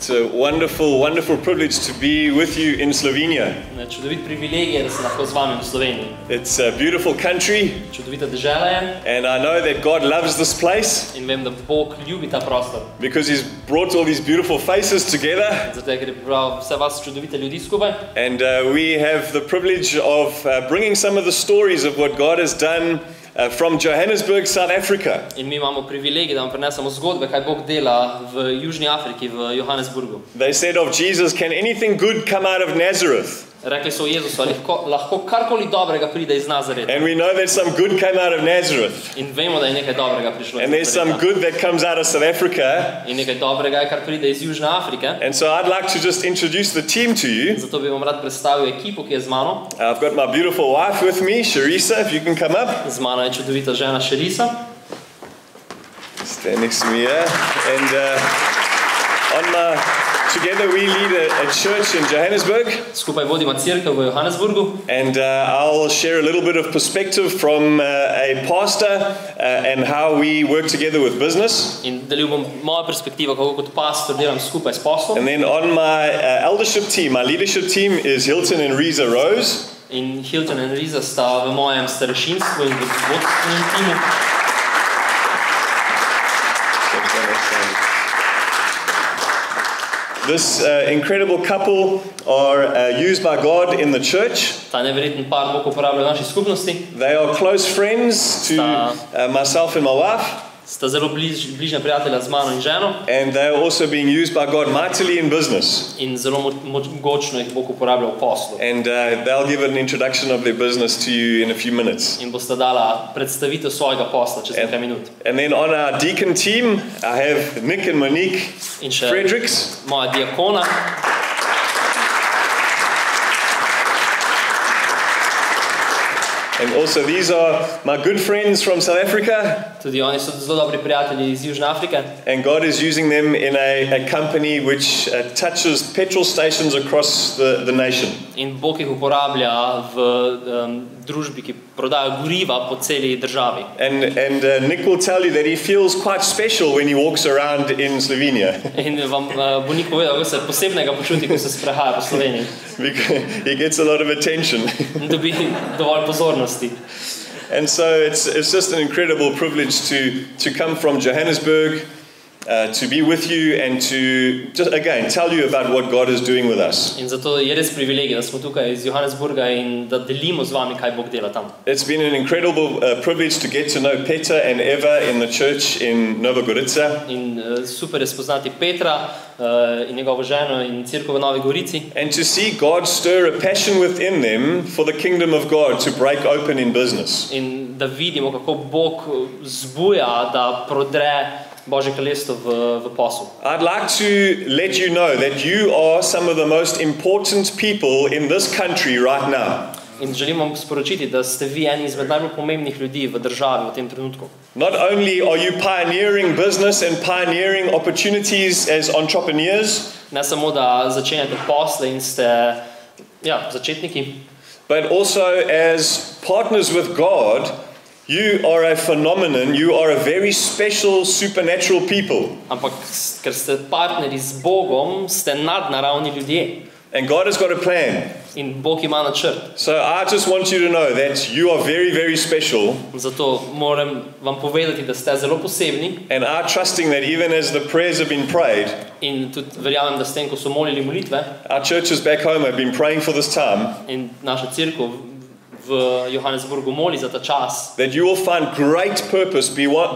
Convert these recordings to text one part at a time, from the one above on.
It's a wonderful, wonderful privilege to be with you in Slovenia. Čudovit privilegij je, da sem lahko z vami v Sloveniji. It's a beautiful country. Čudovita dežela je. And I know that God loves this place. In vem, da Bog ljubi ta prostor. Because He's brought all these beautiful faces together. Zato ker je pripravil vse vas čudovite ljudi skupaj. And we have the privilege of bringing some of the stories of what God has done from Johannesburg, South Africa. In mi imamo privilegij, da vam prinesemo zgodbe, kaj Bog dela v Južni Afriki, v Johannesburgu. They said of Jesus, can anything good come out of Nazareth? Rekli so o Jezusu, lahko karkoli dobrega pride iz Nazareta. And we know that some good came out of Nazareth. In vemo, da je nekaj dobrega prišlo iz Nazareta. And there's some good that comes out of South Africa. In nekaj dobrega je, kar pride iz Južne Afrike. And so I'd like to just introduce the team to you. Zato bi vam rad predstavil ekipo, ki je z mano. I've got my beautiful wife with me, Sharisa, if you can come up. Z mano je čudovita žena Sharisa. Stand next to me here. And together we lead a church in Johannesburg. Skupaj vodimo cerkev v Johannesburgu. And I'll share a little bit of perspective from a pastor and how we work together with business. In delil bom mojo perspektivo, kako kot pastor delam skupaj s poslom. And then on my eldership team, my leadership team is Hilton and Rose. In Hilton in Rose sta v mojem starešinstvu in v vodstvenem timu. This incredible couple are used by God in the church. Ta neverjeten par Bog uporablja v naši skupnosti. They are close friends to myself and my wife. Sta zelo bližnja prijatelja z mano in ženo. And they are also being used by God mightily in business. In zelo močno jih Bog uporablja v poslu. And they'll give an introduction of their business to you in a few minutes. In bosta dala predstavitev svojega posla čez nekaj minut. And then on our deacon team, I have Nick and Monique Fredericks. Moja diakona. And also these are my good friends from South Africa. Tudi oni so zelo dobri prijatelji iz Južne Afrike. And God is using them in a company which touches petrol stations across the nation. In Bog jih uporablja v družbi, ki prodaja goriva po celi državi. And Nick will tell you that he feels quite special when he walks around in Slovenia. In vam bo Nik povedal, kako se posebnega počuti, ko se sprehaja po Sloveniji. He gets a lot of attention. Dobi dovolj pozornosti. And so it's just an incredible privilege to come from Johannesburg, to be with you and to just again tell you about what God is doing with us. In zato je res privilegij, da smo tukaj iz Johannesburga in da delimo z vami, kaj Bog dela tam. It's been an incredible privilege to get to know Peter and Eva in the church in Nova Gorica. In super je spoznati Petra in njegovo ženo in cerkev v Novi Gorici. And to see God stir a passion within them for the kingdom of God to break open in business. In da vidimo, kako Bog zbuja, da prodre Božje kraljestvo v poslu. I'd like to let you know that you are some of the most important people in this country right now. In želim vam sporočiti, da ste vi eni izmed najbolj pomembnih ljudi v državi v tem trenutku. Not only are you pioneering business and pioneering opportunities as entrepreneurs, Ne samo, da začenjate posle in ste začetniki, but also as partners with God. You are a phenomenon, you are a very special supernatural people. Ampak ker ste partnerji z Bogom, ste nadnaravni ljudje. And God has got a plan. In Bog ima načrt. So I just want you to know that you are very, very special. Zato moram vam povedati, da ste zelo posebni. And I'm trusting that even as the prayers have been prayed, in tudi verjamem, da s tem, ko so molili molitve, our churches back home have been praying for this time. In naša cerkev v Johannesburgu moli za ta čas. That you will find great purpose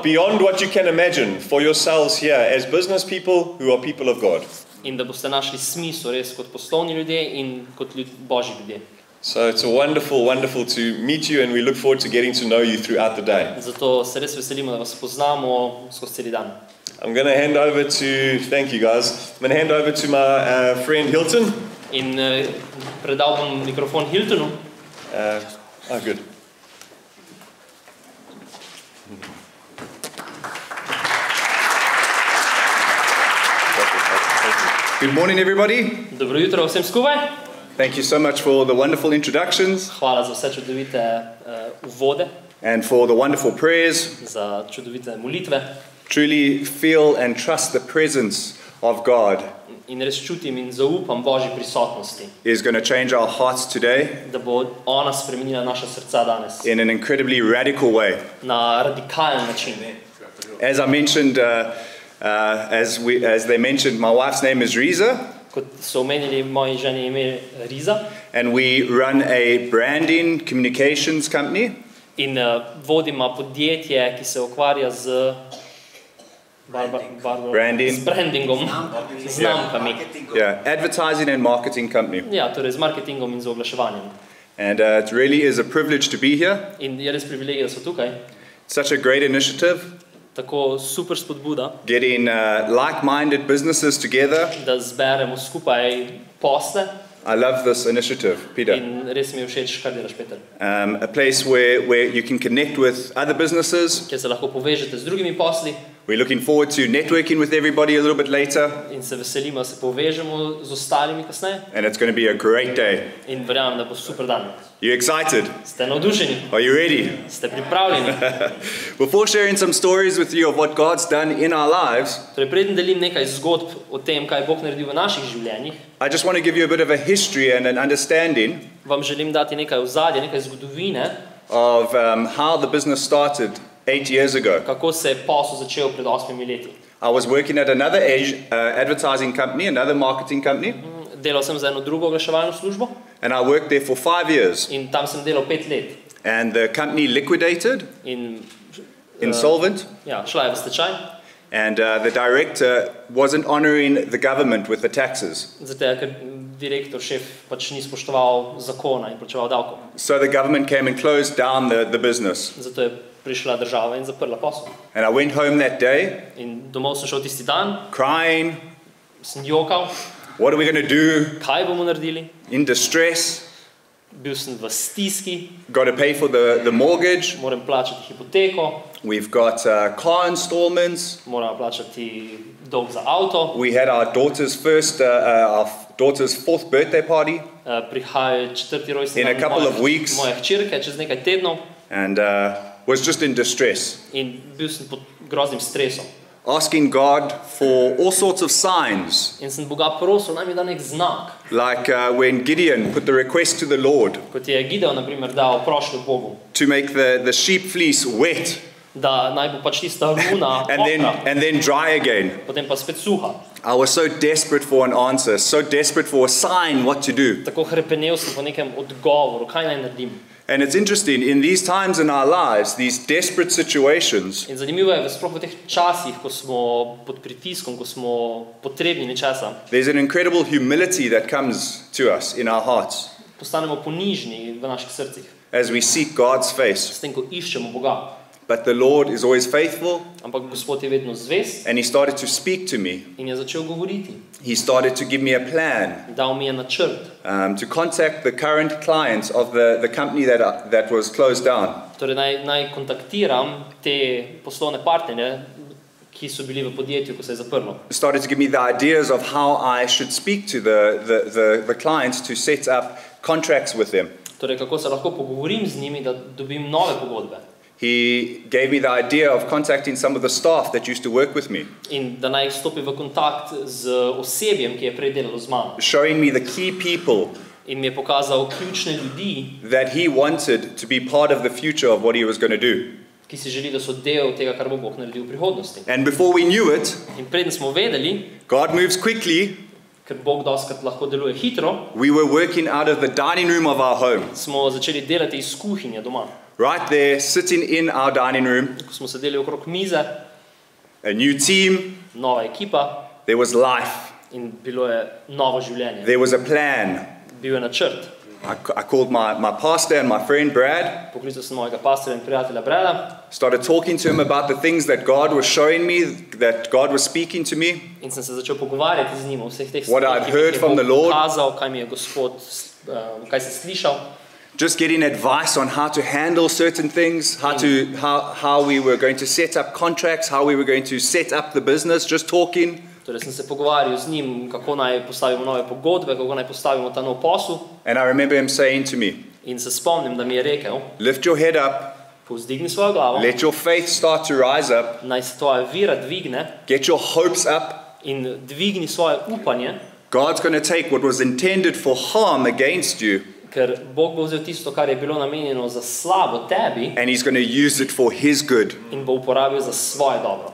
beyond what you can imagine for yourselves here as business people who are people of God. In da boste našli smisel res kot poslovni ljudje in kot Božji ljudje. So it's wonderful, wonderful to meet you and we look forward to getting to know you throughout the day. Zato se res veselimo, da vas poznamo skozi cel dan. I'm going to hand over to, thank you guys, I'm going to hand over to my friend Hilton. In predal bom mikrofon Hiltonu. Good. Good morning, everybody. Dobro jutro vsem skupaj. Thank you so much for the wonderful introductions. Hvala za vse čudovite uvode. And for the wonderful prayers. Za čudovite molitve. Truly feel and trust the presence of God. in res čutim in zaupam Božji prisotnosti, is going to change our hearts today da bo ona spremenila naša srca danes in an incredibly radical way. na radikalen način. As I mentioned, as they mentioned, my wife's name is Riza, Kot so omenili, moji ženi ime Riza and we run a branding communications company. in vodima podjetje, ki se ukvarja z Branding. z brandingom, znamkami. Yeah, advertising and marketing company. Ja, torej z marketingom in z oglaševanjem. And it really is a privilege to be here. In je res privilegij, da so tukaj. Such a great initiative, Tako super spodbuda, getting like-minded businesses together. da zberemo skupaj posle I love this initiative, Peter. in res mi je všeč, kar delaš, Peter. A place where you can connect with other businesses. Kjer se lahko povežete z drugimi posli We're looking forward to networking with everybody a little bit later, in se veselimo, da se povežemo z ostalimi kasneje and it's going to be a great day. in verjamem, da bo super dan. You excited? Ste navdušeni? Are you ready? Ste pripravljeni? Before sharing some stories with you of what God's done in our lives, Torej, preden delim nekaj zgodb o tem, kaj Bog naredil v naših življenjih, I just want to give you a bit of a history and an understanding vam želim dati nekaj ozadja, nekaj zgodovine, of how the business started 8 years ago. kako se je posel začel pred 8 leti. I was working at another advertising company, another marketing company, Delal sem za eno drugo oglaševalno službo and I worked there for 5 years. in tam sem delal 5 let. And the company liquidated, In insolvent, ja, šla je v stečaj, and the director wasn't honoring the government with the taxes. zato ker direktor, šef pač ni spoštoval zakona in plačeval davkov. So the government came and closed down the business. Zato je prišla država in zaprla posel. And I went home that day In domov sem šel tisti dan, crying, sem jokal, what are we going to do? kaj bomo naredili. In distress, Bil sem v stiski, got to pay for the mortgage. moram plačati hipoteko, We've got car installments. moram plačati dolg za avto, We had our daughter's fourth birthday party, prihaja 4. rojstni In a dan couple of weeks. moje hčerke čez nekaj tednov and was just in distress, in bil sem pod groznim stresom. asking God for all sorts of signs, In sem Boga prosil, naj mi da nek znak, like when Gideon put the request to the Lord kot je Gideon na primer dal prošnjo Bogu, to make the sheep fleece wet da naj bo pač tista runa mokra, and then dry again. potem pa spet suha. I was so desperate for an answer, so desperate for a sign what to do. Tako hrepenel sem po nekem odgovoru, kaj naj naredim. And it's interesting, in these times in our lives, these desperate situations, In zanimivo je, sploh v teh časih, ko smo pod pritiskom, ko smo potrebni nečesa, there's an incredible humility that comes to us in our hearts postanemo ponižni v naših srcih, as we seek God's face. s tem, ko iščemo Boga. But the Lord is always faithful, Ampak Gospod je vedno zvest and He started to speak to me. in je začel govoriti. He started to give me a plan Dal mi je načrt, to contact the current clients of the company that was closed down. torej naj kontaktiram te poslovne partnerje, ki so bili v podjetju, ko se je zaprlo. He started to give me the ideas of how I should speak to the clients to set up contracts with them. Torej, kako se lahko pogovorim z njimi, da dobim nove pogodbe. He gave me the idea of contacting some of the staff that used to work with me, In da naj stopi v kontakt z osebjem, ki je prej delalo z mano. showing me the key people In mi je pokazal ključne ljudi, that he wanted to be part of the future of what he was going to do. ki si želi, da so del tega, kar bo Bog naredil v prihodnosti. And before we knew it, In preden smo vedeli, God moves quickly. ker Bog dostikrat lahko deluje hitro, We were working out of the dining room of our home, smo začeli delati iz kuhinje doma. right there, sitting in our dining room, Ko smo sedeli okrog mize, a new team, nova ekipa there was life, in bilo je novo življenje. there was a plan. Bil je načrt. I called my pastor and my friend Brad, Poklical sem mojega pastorja in prijatelja Brada started talking to him about the things that God was showing me, that God was speaking to me. in sem se začel pogovarjati z njim o vseh teh What stvareh, I'd ki mi heard jih je from Bog the Lord. pokazal, kaj mi je Gospod, kaj sem slišal. Just getting advice on how to handle certain things, how we were going to set up contracts, how we were going to set up the business, just talking. Torej sem se pogovarjal z njim, kako naj postavimo nove pogodbe, kako naj postavimo ta nov posel. And I remember him saying to me, In se spomnim, da mi je rekel, lift your head up, povzdigni svojo glavo, let your faith start to rise up, naj se tvoja vera dvigne get your hopes up, in dvigni svoje upanje, God's going to take what was intended for harm against you, ker Bog bo vzel tisto, kar je bilo namenjeno za slabo tebi and He's going to use it for His good. in bo uporabil za svoje dobro.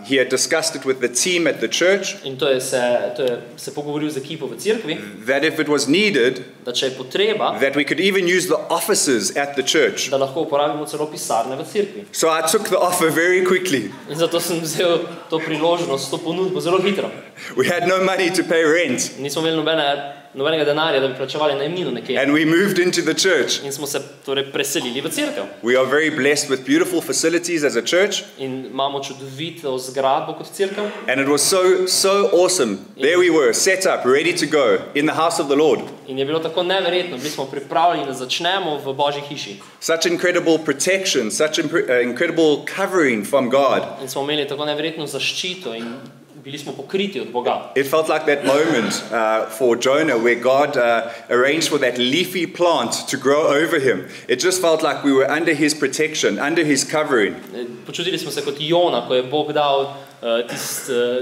He had discussed it with the team at the church, In to je se pogovoril z ekipo v cerkvi, that if it was needed, da če je potreba, that we could even use the offices at the church. da lahko uporabimo celo pisarne v cerkvi. So I took the offer very quickly. In zato sem vzel to priložnost, to ponudbo zelo hitro. We had no money to pay rent, Nismo imeli nobenega denarja, da bi plačevali najemnino nekje. and we moved into the church. In smo se torej preselili v cerkev. We are very blessed with beautiful facilities as a church, In imamo čudovito zgradbo kot cerkev. and it was so awesome. There we were, set up, ready to go in the house of the Lord. In je bilo tako neverjetno, bili smo pripravljeni, da začnemo v Božji hiši. Such incredible protection, such incredible covering from God. In smo imeli tako neverjetno zaščito in bili smo pokriti od Boga. It felt like that moment for Jonah where God arranged for that leafy plant to grow over him. It just felt like we were under His protection, under His covering. Počutili smo se kot Jona, ko je Bog dal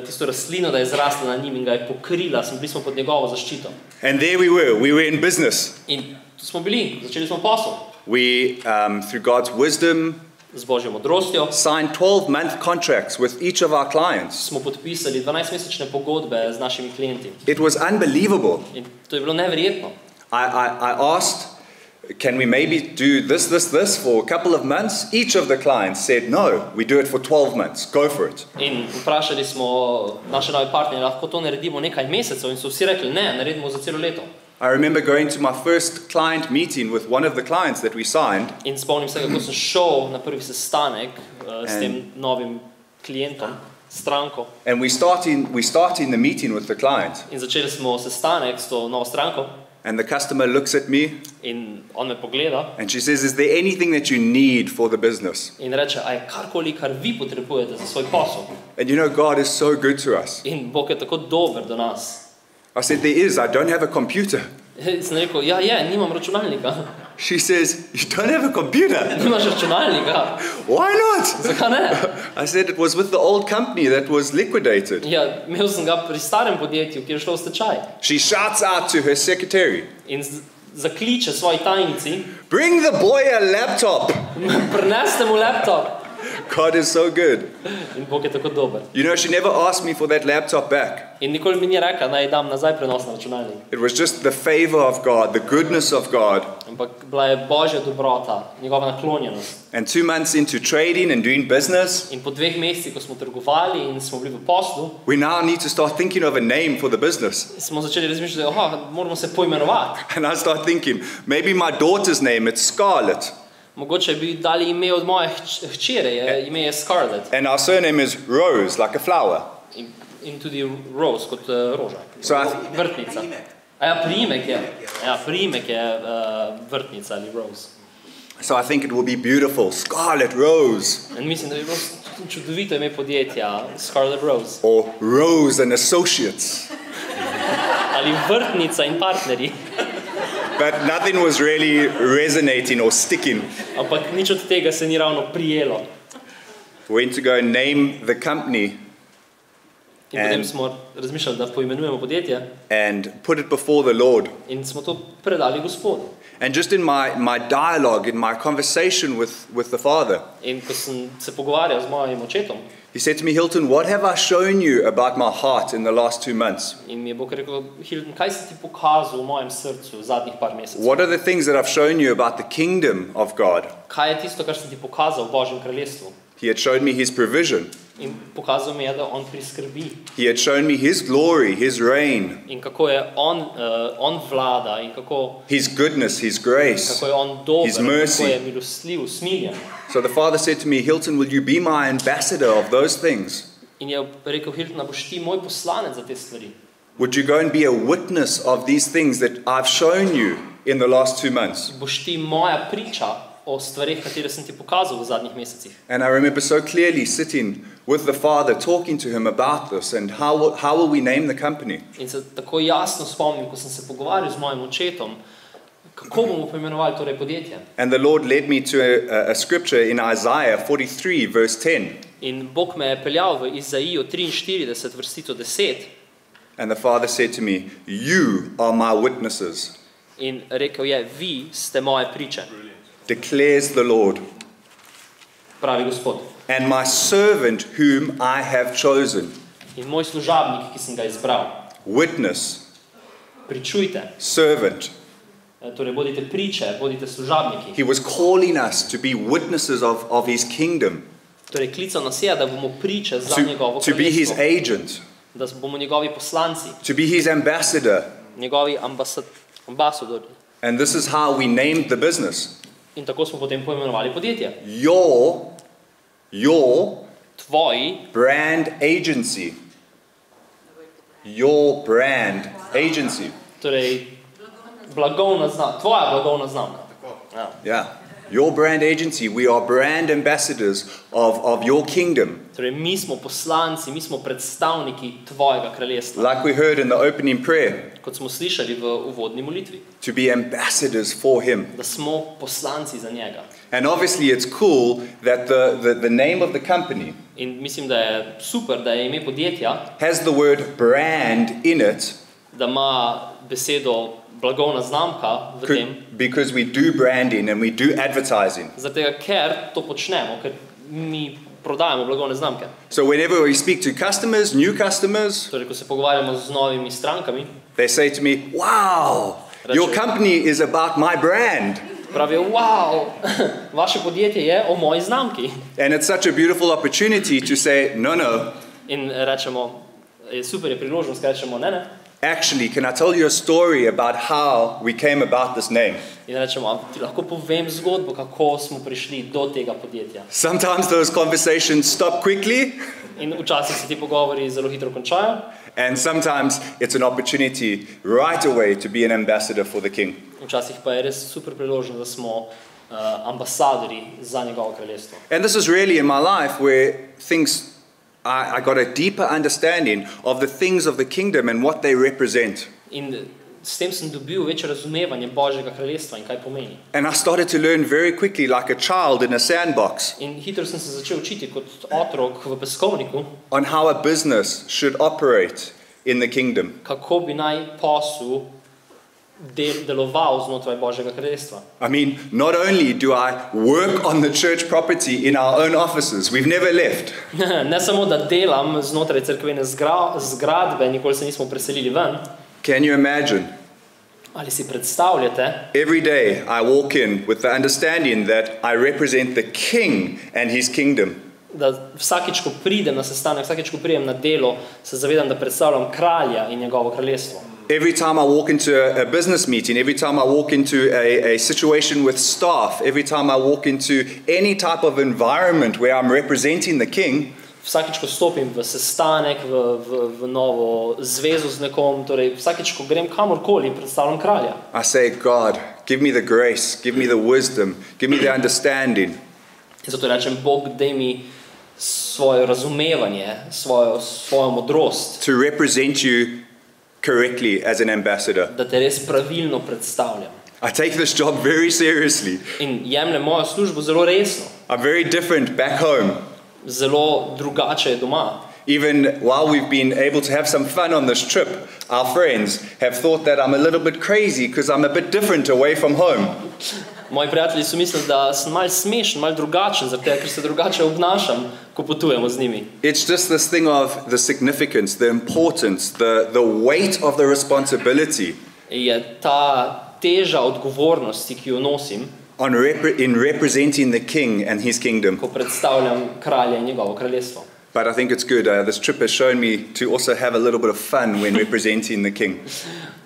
tisto rastlino, da je zrasla na njim in ga je pokrila, bili smo pod njegovo zaščito. And there we were in business. In tu smo bili, začeli smo posel. We, through God's wisdom, Z Božjo modrostjo signed 12-month contracts with each of our clients. smo podpisali 12-mesečne pogodbe z našimi klienti. It was unbelievable. In to je bilo neverjetno. I asked, can we maybe do this for a couple of months? Each of the clients said, no, we do it for 12 months. Go for it. In vprašali smo naše nove partnerje, lahko to naredimo nekaj mesecev, in so vsi rekli, ne, naredimo za celo leto. I remember going to my first client meeting with one of the clients that we signed. In spomnim se, kako sem šel na prvi sestanek s tem novim klientom, stranko. And we starting the meeting with the client. In začeli smo sestanek s to novo stranko. And the customer looks at me In on me pogleda and she says, is there anything that you need for the business? in reče, a je karkoli, kar vi potrebujete za svoj posel. And you know, God is so good to us. In Bog je tako dober do nas. I said, there is. I don't have a computer. Sem rekel, nimam računalnika. She says, you don't have a computer? Nimaš računalnika? Why not? Zakaj ne? I said, it was with the old company that was liquidated. Ja, imel sem ga pri starem podjetju, ki je šlo v stečaj. She shouts out to her secretary, In zakliče svoji tajnici, bring the boy a laptop. prineste mu laptop. God is so good. In Bog je tako dober. You know, she never asked me for that laptop back. In nikoli mi ni rekla, naj dam nazaj prenos na računalnik. It was just the favor of God, the goodness of God. Ampak bila je Božja dobrota, njegova naklonjenost. And 2 months into trading and doing business, In po 2 mesecih, ko smo trgovali in smo bili v poslu, we now need to start thinking of a name for the business. smo začeli razmišljati, moramo se poimenovati. And I start thinking, maybe my daughter's name, it's Scarlett. Mogoče bi dali ime od moje hčere, ime je Scarlett. And our surname is Rose, like a flower. In tudi Rose, kot roža. So Vrtnica. Priimek je vrtnica ali Rose. So I think it will be beautiful, Scarlett Rose, In mislim, da bi bilo čudovito ime podjetja, Scarlet Rose. or Rose and Associates. Ali vrtnica in partnerji. But nothing was really resonating or sticking. Ampak nič od tega se ni ravno prijelo. Went to go and name the company In potem smo razmišljali, da poimenujemo podjetje and put it before the Lord. in smo to predali Gospodu. And just in my dialogue, in my conversation with the Father, In ko sem se pogovarjal z mojim očetom, He said to me, Hilton, what have I shown you about my heart in the last 2 months? in mi je Bog rekel, Hilton, kaj si ti pokazal v mojem srcu v zadnjih par mesecev? What are the things that I've shown you about the kingdom of God? Kaj je tisto, kar sem ti pokazal v Božjem kraljestvu? He had shown me His provision. In pokazal mi je, da on priskrbi. He had shown me His glory, His reign, In kako je on vlada in kako His goodness, His grace. je on dober, His mercy. kako je milostljiv, smiljen. So the Father said to me, Hilton, will you be my ambassador of those things? In je rekel, Hilton, boš ti moj poslanec za te stvari. Would you go and be a witness of these things that I've shown you in the last 2 months? Boš ti moja priča o stvarih, katere sem ti pokazal v zadnjih mesecih. And I remember so clearly sitting with the Father, talking to Him about this and how will we name the company? In se tako jasno spomnim, ko sem se pogovarjal z mojim očetom, kako bomo poimenovali torej podjetje. And the Lord led me to a scripture in Isaiah 43, verse 10. In Bog me je peljal v Izaiju 43, vrstico 10. And the Father said to me, "You are my witnesses, In rekel je, vi ste moje priče, declares the Lord, pravi Gospod. and my servant whom I have chosen." In moj služabnik, ki sem ga izbral. Witness, Pričujte, servant. torej bodite priče, bodite služabniki. He was calling us to be witnesses of his kingdom, Torej klical nas je, da bomo priče za njegovo to be his kraljestvo, agent, da bomo njegovi poslanci, to be his ambassador. njegovi ambasadorji. And this is how we named the business. In tako smo potem poimenovali podjetje. Your Tvoji, brand agency. Your brand agency. torej blagovna znamka, tvoja blagovna znamka. Ja. Yeah. Your brand agency. We are brand ambassadors of your kingdom. Torej mi smo poslanci, mi smo predstavniki tvojega kraljestva. Like we heard in the opening prayer, Kot smo slišali v uvodni molitvi, to be ambassadors for him. da smo poslanci za njega. And obviously it's cool that the name of the company In mislim, da je super, da je ime podjetja, has the word brand in it, da ima besedo blagovna znamka v tem, because we do branding and we do advertising. zaradi tega, ker to počnemo, ker mi prodajamo blagovne znamke. So whenever we speak to customers, new customers, Torej, ko se pogovarjamo z novimi strankami, they say to me, "Wow, your company is about my brand." pravijo, wow, vaše podjetje je o moji znamki. And it's such a beautiful opportunity to say, no. In rečemo, je super, je priložnost, kaj rečemo, ne. Actually, can I tell you a story about how we came about this name? In rečemo, ti lahko povem zgodbo, kako smo prišli do tega podjetja. Sometimes those conversations stop quickly, In včasih se ti pogovori zelo hitro končajo, and sometimes it's an opportunity right away to be an ambassador for the King. včasih pa je res super priložnost, da smo ambasadori za njegovo kraljestvo. And this is really in my life where things, I got a deeper understanding of the things of the kingdom and what they represent. In s tem sem dobil večje razumevanje Božjega kraljestva in kaj pomeni. And I started to learn very quickly, like a child in a sandbox, In hitro sem se začel učiti kot otrok v peskovniku, on how a business should operate in the kingdom. kako bi naj posel deloval znotraj Božjega kraljestva. I mean, not only do I work on the church property in our own offices, we've never left. Ne samo, da delam znotraj cerkvene zgradbe, nikoli se nismo preselili ven. Can you imagine? Ali si predstavljate, Every day I walk in with the understanding that I represent the King and his kingdom. da vsakič, ko pridem na sestanek, vsakič, ko pridem na delo, se zavedam, da predstavljam kralja in njegovo kraljestvo. Every time I walk into a business meeting, every time I walk into a situation with staff, every time I walk into any type of environment where I'm representing the King, Vsakič, ko stopim v sestanek, v novo zvezo z nekom, torej vsakič, ko grem kamorkoli, predstavljam kralja. I say, "God, give me the grace, give me the wisdom, give me the understanding In zato rečem, Bog, daj mi svoje razumevanje, svojo modrost, to represent you correctly as an ambassador." da te res pravilno predstavljam. I take this job very seriously. In jemljem mojo službo zelo resno. I'm very different back home. Zelo drugače je doma. Even while we've been able to have some fun on this trip, our friends have thought that I'm a little bit crazy because I'm a bit different away from home. Moji prijatelji so mislili, da sem malo smešen, malo drugačen, zato ker se drugače obnašam, ko potujemo z njimi. It's just this thing of the significance, the importance, the weight of the responsibility Je ta teža odgovornosti, ki jo nosim, in representing the King and his kingdom. ko predstavljam kralja in njegovo kraljestvo. But I think it's good. This trip has shown me to also have a little bit of fun when representing the King.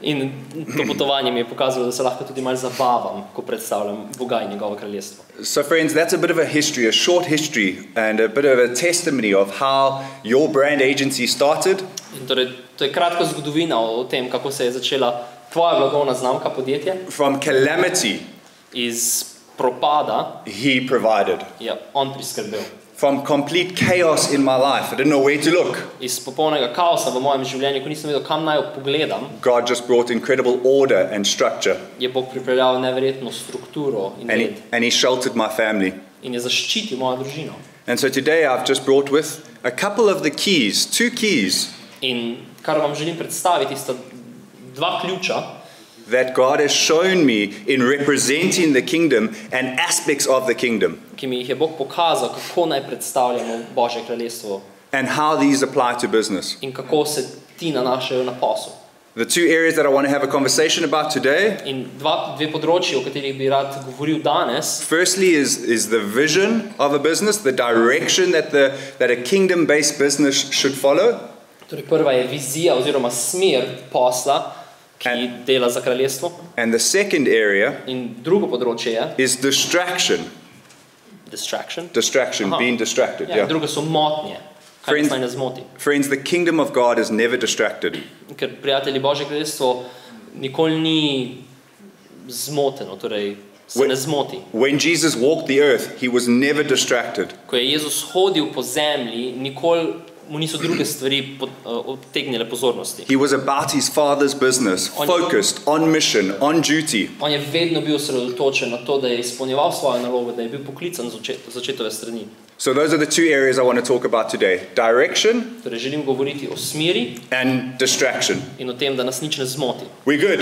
In to potovanje mi je pokazalo, da se lahko tudi malo zabavam, ko predstavljam Boga in njegovo kraljestvo. So friends, that's a bit of a history, a short history, and a bit of a testimony of how your brand agency started. In torej, to je kratka zgodovina o tem, kako se je začela tvoja blagovna znamka podjetje. From calamity, Iz propada he provided. je on priskrbel. From complete chaos in my life, I didn't know where to look. Iz popolnega kaosa v mojem življenju, ko nisem vedel, kam naj pogledam, God just brought incredible order and structure, je Bog pripeljal neverjetno strukturo in red. and he sheltered my family. In je zaščitil mojo družino. And so today I've just brought with a couple of the keys, 2 keys, In kar vam želim predstaviti, sta 2 ključa, that God has shown me in representing the kingdom and aspects of the kingdom, ki mi jih je Bog pokazal, kako naj predstavljamo Božje kraljestvo and how these apply to business. in kako se ti nanašajo na posel. The 2 areas that I want to have a conversation about today, In dve področji, o katerih bi rad govoril danes. firstly is the vision of a business, the direction that a kingdom-based business should follow. Torej, prva je vizija oziroma smer posla, ki dela za kraljestvo. And the second area In drugo področje je is distraction. distraction. Aha. Being distracted. Ja, Yeah. drugo so motnje, kaj nas naj ne zmoti. Friends, the kingdom of God is never distracted. Ker, prijatelji, Božje kraljestvo nikoli ni zmoteno, torej se ne zmoti. When Jesus walked the earth, he was never distracted. Ko je Jezus hodil po zemlji, nikoli mu niso druge stvari odtegnile pozornosti. He was about his Father's business, focused, on mission, on duty. On je vedno bil osredotočen na to, da je izpolnjeval svojo nalogo, da je bil poklican z očetove strani. So those are the 2 areas I want to talk about today. Direction Torej, želim govoriti o smeri and distraction. in o tem, da nas nič ne zmoti. We good?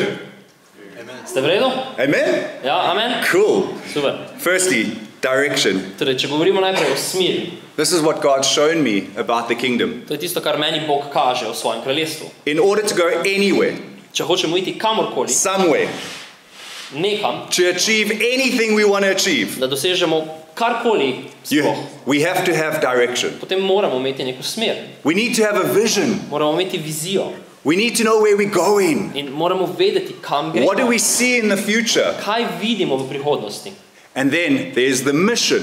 Ste v redu? Amen? Ja, amen? Cool. Super. Firstly, direction. Torej, če govorimo najprej o smeri, This is what God's shown me about the kingdom. to je tisto, kar meni Bog kaže o svojem kraljestvu. In order to go anywhere, Če hočemo iti kamorkoli, somewhere, nekam, to achieve anything we want to achieve, da dosežemo karkoli sploh, we have to have direction. potem moramo imeti neko smer. We need to have a vision. Moramo imeti vizijo We need to know where we're going. in moramo vedeti, kam gremo. What do we see in the future? Kaj vidimo v prihodnosti. And then there's the mission.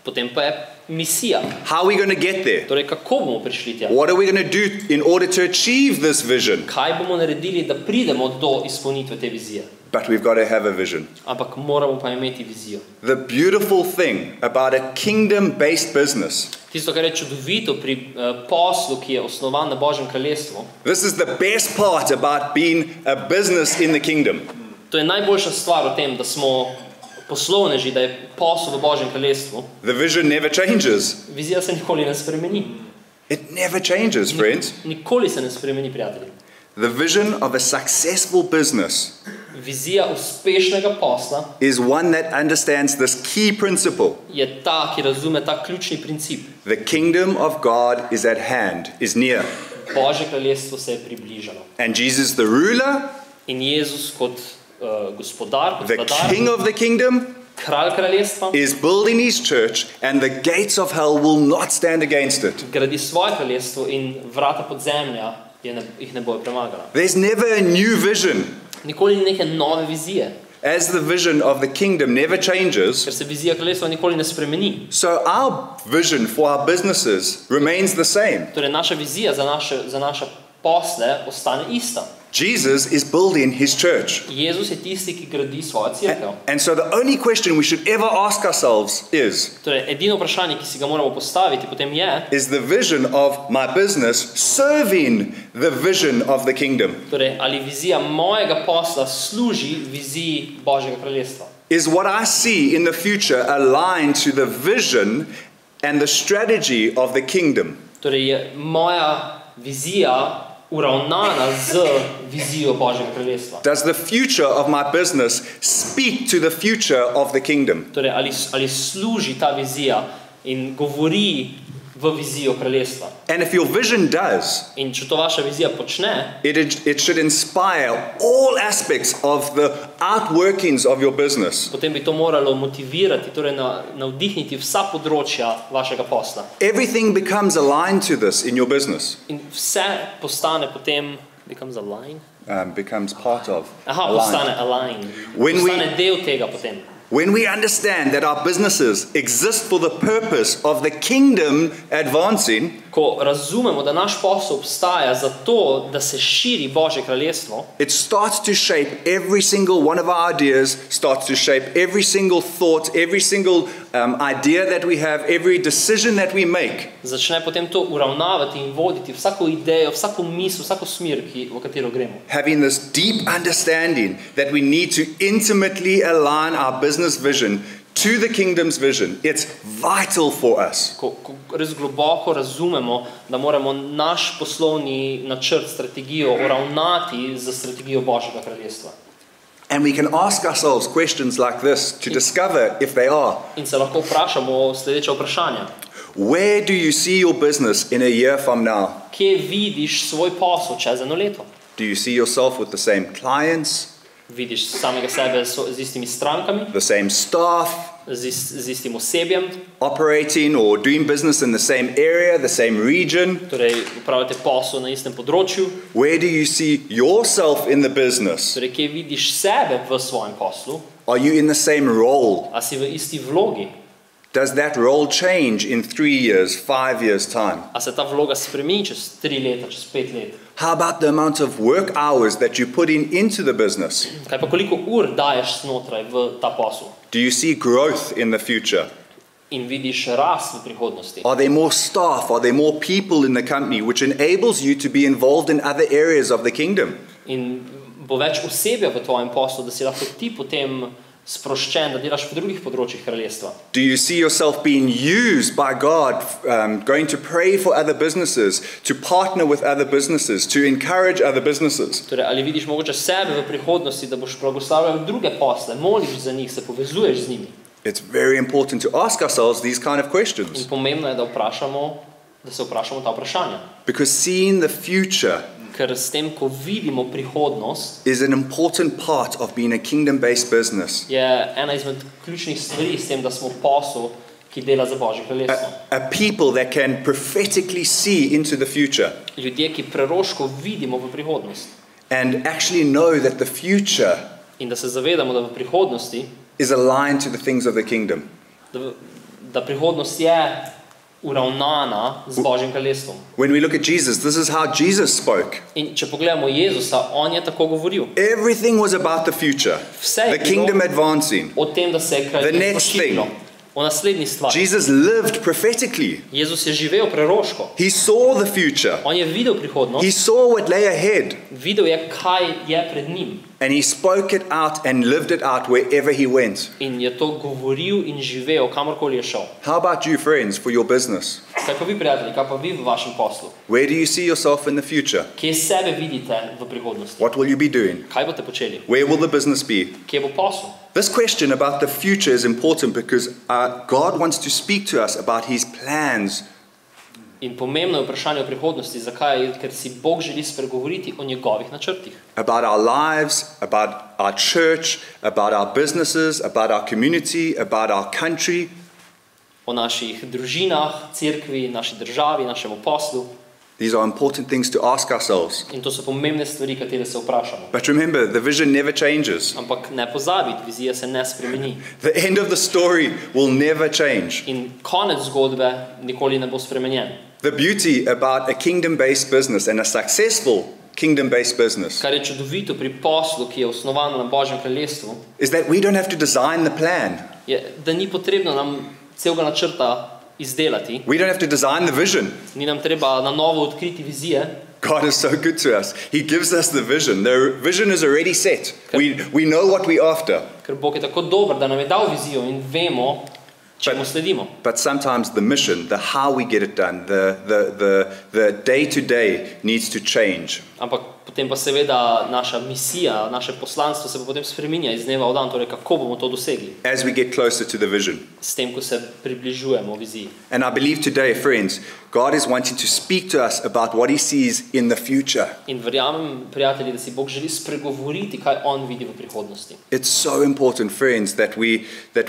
Potem pa je misija. How are we going to get there? Torej, kako bomo prišli tja? What are we going to do in order to achieve this vision? Kaj bomo naredili, da pridemo do izpolnitve te vizije? But we've got to have a vision. Ampak moramo pa imeti vizijo. The beautiful thing about a kingdom-based business, Tisto, kar je čudovito pri poslu, ki je osnovan na Božjem kraljestvu, this is the best part about being a business in the kingdom. to je najboljša stvar v tem, da smo poslovneži, da je posel v Božjem kraljestvu. The vision never changes. Vizija se nikoli ne spremeni. It never changes, friends. Nikoli se ne spremeni, prijatelji. The vision of a successful business Vizija uspešnega posla is one that understands this key principle. je ta, ki razume ta ključni princip. The kingdom of God is at hand, is near. Božje kraljestvo se je približalo. And Jesus, the ruler, In Jezus kot gospodar, kot the vladar, king of the kingdom, kralj kraljestva, is building his church, and the gates of hell will not stand against it. gradi svoje kraljestvo in vrata podzemlja jih ne bojo premagala. There's never a new vision. Nikoli ni neke nove vizije, As the vision of the kingdom never changes, ker se vizija kraljestva nikoli ne spremeni. so our vision for our businesses remains the same. Torej, naša vizija za naše posle ostane ista. Jesus is building his church. Jezus je tisti, ki gradi svojo cerkev. And so the only question we should ever ask ourselves Torej, edino vprašanje, ki si ga moramo postaviti, potem je, is the vision of my business serving the vision of the kingdom? torej, ali vizija mojega posla služi viziji Božjega kraljestva. Is what I see in the future aligned to the vision and the strategy of the kingdom? Torej, je moja vizija uravnana z vizijo Božjega kraljestva. Does the future of my business speak to the future of the kingdom? Torej, ali služi ta vizija in govori v vizijo kraljestva. And if your vision does, In če to vaša vizija počne, it should inspire all aspects of the outworkings of your business. potem bi to moralo motivirati, torej navdihniti vsa področja vašega posla. Everything becomes aligned to this in your business. In vse postane potem, becomes aligned? Becomes part of. Aha, aligned. postane aligned. When we- Postane del tega potem. When we understand that our businesses exist for the purpose of the kingdom advancing, Ko razumemo, da naš posel obstaja zato, da se širi Božje kraljestvo, it starts to shape every single one of our ideas, starts to shape every single thought, every single idea that we have, every decision that we make. začne potem to uravnavati in voditi vsako idejo, vsako misel, vsako smer, v katero gremo. Having this deep understanding that we need to intimately align our business vision to the kingdom's vision. It's vital for us. Ko res globoko razumemo, da moramo naš poslovni načrt, strategijo uravnati z strategijo Božjega kraljestva. And we can ask ourselves questions like this to discover if they are. In se lahko vprašamo sledeče vprašanja. Where do you see your business in a year from now? Kje vidiš svoj posel čez eno leto? Do you see yourself with the same clients, Vidiš samega sebe z istimi strankami, the same staff, z istim osebjem, operating or doing business in the same area, the same region? torej upravljate posel na istem področju, Where do you see yourself in the business? torej kje vidiš sebe v svojem poslu, Are you in the same role? a si v isti vlogi, Does that role change in 3 years, 5 years' time? a se ta vloga spremeni čez 3 leta, čez 5 let. How about the amount of work hours that you put into the business? Kaj pa koliko ur daješ znotraj v ta posel? Do you see growth in the future? In vidiš rast v prihodnosti. Are there more staff? Are there more people in the company which enables you to be involved in other areas of the kingdom? In bo več osebja v tvojem poslu, da si lahko ti potem sproščen, da delaš v drugih področjih kraljestva. Do you see yourself being used by God, going to pray for other businesses, to partner with other businesses, to encourage other businesses? Torej, ali vidiš mogoče sebe v prihodnosti, da boš blagoslavljal druge posle, moliš za njih, se povezuješ z njimi. It's very important to ask ourselves these kind of In questions, pomembno je, da se vprašamo ta vprašanja. because seeing the future Ker s tem, ko vidimo prihodnost, is an important part of being a kingdom-based business. je ena izmed ključnih stvari s tem, da smo posel, ki dela za Božje kraljestvo. A people that can prophetically see into the future Ljudje, ki preroško vidimo v prihodnost. and actually know that the future In da se zavedamo, da v prihodnosti, is aligned to the things of the kingdom. da prihodnost je uravnana z Božjim kraljestvom. When we look at Jesus, this is how Jesus spoke. In če pogledamo Jezusa, on je tako govoril. Everything was about the future, Vse je the kingdom advancing. o tem, da se je The kraljestvo next širilo. thing. O naslednji stvari. Jesus lived prophetically. Jezus je živel preroško. He saw the future. On je videl He prihodnost, saw what lay ahead. videl je, kaj je pred njim. And he spoke it out and lived it out wherever he went. In je to govoril in živel, kamorkoli je šel. How about you, friends, for your business? Kaj pa vi, prijatelji, kaj pa vi v vašem poslu? Where do you see yourself in the future? Kje sebe vidite v prihodnosti? What will you be doing? Kaj boste počeli? Where will the business be? Kje bo posel? This question about the future is important because God wants to speak to us about his plans. In pomembno je vprašanje o prihodnosti. Zakaj? Ker si Bog želi spregovoriti o njegovih načrtih. About our lives, about our church, about our businesses, about our community, about our country. O naših družinah, cerkvi, naši državi, našemu poslu. These are important things to ask ourselves. In to so pomembne stvari, katere se vprašamo. But remember, the vision never changes. Ampak ne pozabiti, vizija se ne spremeni. The end of the story will never change. In konec zgodbe nikoli ne bo spremenjen. The beauty about a kingdom-based business and a successful kingdom-based business Kar je čudovito pri poslu, ki je osnovan na Božjem kraljestvu, is that we don't have to design the plan. je, da ni potrebno nam celega načrta izdelati, We don't have to design the vision. ni nam treba na novo odkriti vizije. God is so good to us. He gives us the vision. The vision is already set. We know what we're after. Ker Bog je tako dober, da nam je dal vizijo in vemo, čemu sledimo. But sometimes the mission, the how we get it done, the day-to-day needs to change. Ampak potem pa seveda naša misija, naše poslanstvo se pa potem spreminja iz dneva v dan, torej kako bomo to dosegli, As we get closer to the vision. s tem, ko se približujemo viziji. And I believe today, friends, God is wanting to speak to us about what he sees in the future. In verjamem, prijatelji, da si Bog želi spregovoriti, kaj on vidi v prihodnosti. It's so important, friends, that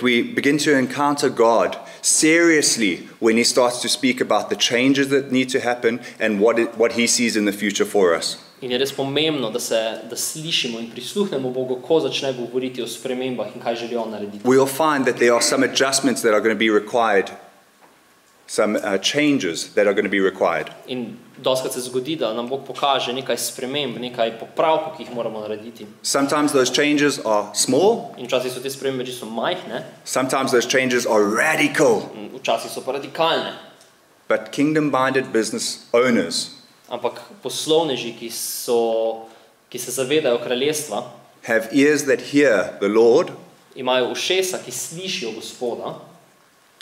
we begin to encounter God seriously when he starts to speak about the changes that need to happen and what he sees in the future for us. In je res pomembno, da slišimo in prisluhnemo Bogu, ko začne govoriti o spremembah in kaj želi on narediti. We'll find that there are some adjustments that are going to be required, some changes that are going to be required. In dostikrat se zgodi, da nam Bog pokaže nekaj sprememb, nekaj popravkov, ki jih moramo narediti. Sometimes those changes are small, In včasih so te spremembe čisto majhne, sometimes those changes are radical. včasih so pa radikalne. But kingdom-minded business owners Ampak poslovneži, ki se zavedajo kraljestva, have ears that hear the Lord imajo ušesa, ki slišijo Gospoda,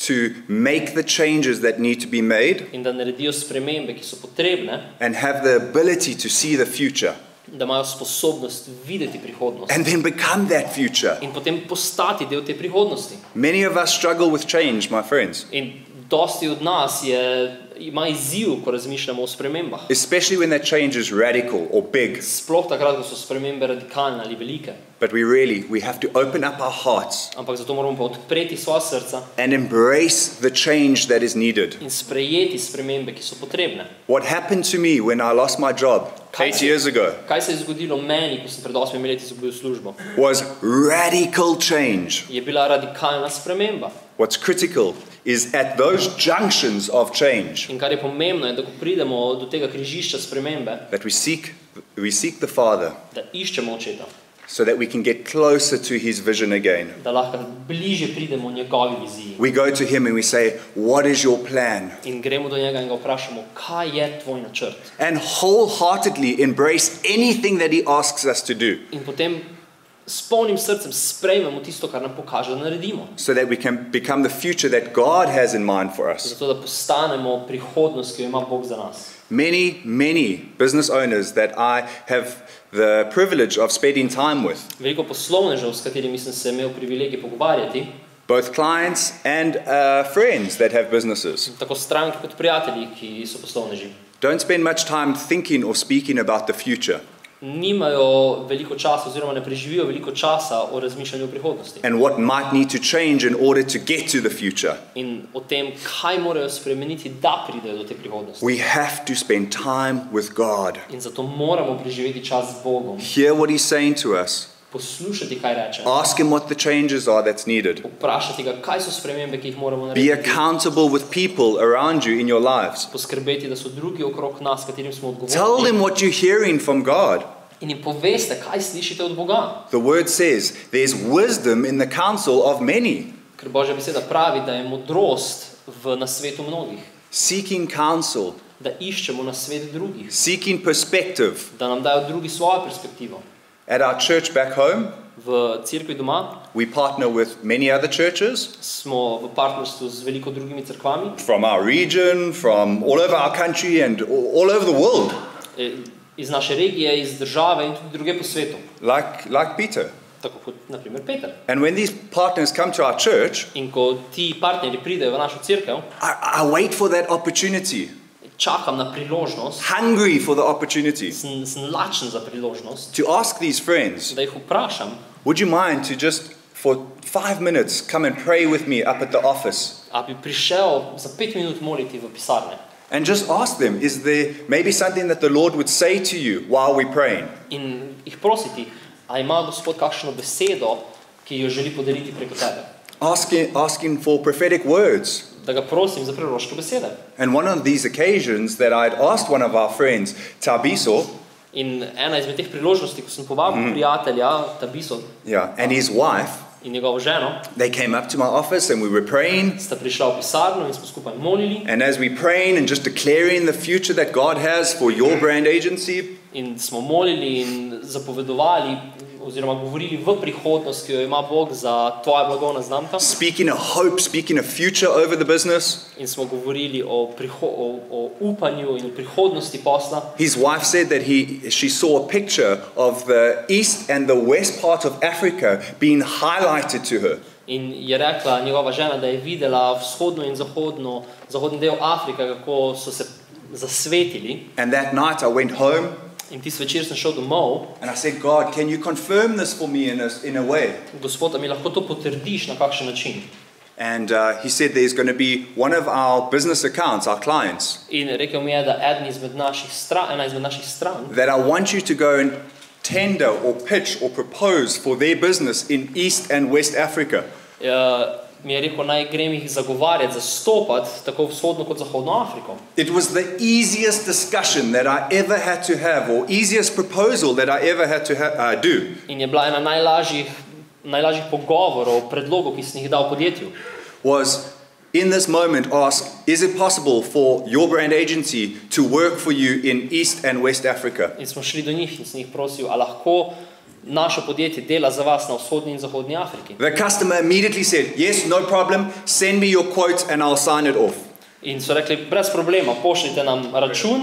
to make the changes that need to be made, in da naredijo spremembe, ki so potrebne, and have the ability to see the future, da imajo sposobnost videti prihodnost and then become that future. in potem postati del te prihodnosti. Many of us struggle with change, my friends, In dosti od nas ima izziv, ko razmišljamo o spremembah. especially when that change is radical or big. Sploh takrat, ko so spremembe radikalne ali velike. But we have to open up our hearts Ampak zato moramo pa odpreti svoja srca and embrace the change that is needed. in sprejeti spremembe, ki so potrebne. What happened to me when I lost my job 8 years ago Kaj se je zgodilo meni, ko sem pred 8 leti izgubil službo? was radical change. Je bila radikalna sprememba. What's critical is at those junctions of change In kar je pomembno, je, da ko pridemo do tega križišča spremembe, that we seek the Father da iščemo očeta, so that we can get closer to his vision again. da lahko bliže pridemo njegovi viziji. We go to him and we say, what is your plan? In gremo do njega in ga vprašamo, kaj je tvoj načrt? And wholeheartedly embrace anything that he asks us to do In potem s polnim srcem sprejmemo tisto, kar nam pokaže, da naredimo. so that we can become the future that God has in mind for us. Zato, da postanemo prihodnost, ki jo ima Bog za nas. Many business owners that I have the privilege of spending time with, Veliko poslovnežev, s katerimi sem se imel privilegij pogovarjati, both clients and friends that have businesses, tako stranki kot prijatelji, ki so poslovneži, don't spend much time thinking or speaking about the future nimajo veliko časa oziroma ne preživijo veliko časa o razmišljanju o prihodnosti and what might need to change in order to get to the future. in o tem, kaj morajo spremeniti, da pridejo do te prihodnosti. We have to spend time with God. In zato moramo preživeti čas z Bogom, Hear what he's saying to us. poslušati, kaj reče, Ask him what the changes are that's needed. vprašati ga, kaj so spremembe, ki jih moramo Be narediti, accountable with people around you in your lives. poskrbeti, da so drugi okrog nas, katerim smo Tell odgovorni, them what you're hearing from God. in jim poveste, kaj slišite od Boga. The word says there's wisdom in the counsel of many. Ker Božja beseda pravi, da je modrost v nasvetu mnogih, Seeking counsel, da iščemo nasvet drugih, seeking perspective. da nam dajo drugi svojo perspektivo. At our church back home, V cerkvi doma we partner with many other churches smo v partnerstvu z veliko drugimi cerkvami from our region, from all over our country and all over the world, iz naše regije, iz države in tudi druge po svetu, like Peter. tako kot na primer Peter. And when these partners come to our church, In ko ti partnerji pridejo v našo cerkev, I wait for that opportunity, čakam na priložnost, hungry for the opportunity sem lačen za priložnost, to ask these friends, da jih vprašam, would you mind to just for 5 minutes come and pray with me up at the office? a bi prišel za 5 minut moliti v pisarne And just ask them, is there maybe something that the Lord would say to you while we're praying? in jih prositi, a ima Gospod kakšno besedo, ki jo želi podeliti preko tebe. Asking for prophetic words. Da ga prosim za proroške besede. And one of these occasions that I'd asked one of our friends, Tabiso, In ena izmed teh priložnosti, ko sem povabil prijatelja Tabiso and his wife, in njegovo ženo, they came up to my office and we were praying. sta prišla v pisarno in smo skupaj molili. And as we praying and just declaring the future that God has for your brand agency, In smo molili in zapovedovali oziroma govorili v prihodnost, ki jo ima Bog za tvoja blagovna znamka. speaking a hope, speaking a future over the business, In smo govorili o upanju in o prihodnosti posla. his wife said that she saw a picture of the east and the west part of Africa being highlighted to her. In je rekla njegova žena, da je videla vzhodno in zahodni del Afrike, kako so se zasvetili. And that night I went home In tisti večer sem šel domov. and I said, God, can you confirm this for me in a way? Gospod, a mi lahko to potrdiš na kakšen način? And he said there's going to be one of our business accounts, our clients, In rekel mi je, da ena izmed naših stran, that I want you to go and tender or pitch or propose for their business in East and West Africa. mi je rekel, naj grem jih zagovarjati, zastopati tako vzhodno kot zahodno Afriko. It was the easiest discussion that I ever had to have, or easiest proposal that I ever had to do. In je bila ena najlažjih pogovorov, predlogov, ki sem jih dal podjetju. Was in this moment ask, is it possible for your brand agency to work for you in East and West Africa? In smo šli do njih in sem jih prosil, a lahko naše podjetje dela za vas na vzhodni in zahodni Afriki. The customer immediately said, yes, no problem, send me your quote and I'll sign it off. In so rekli, brez problema, pošljite nam račun,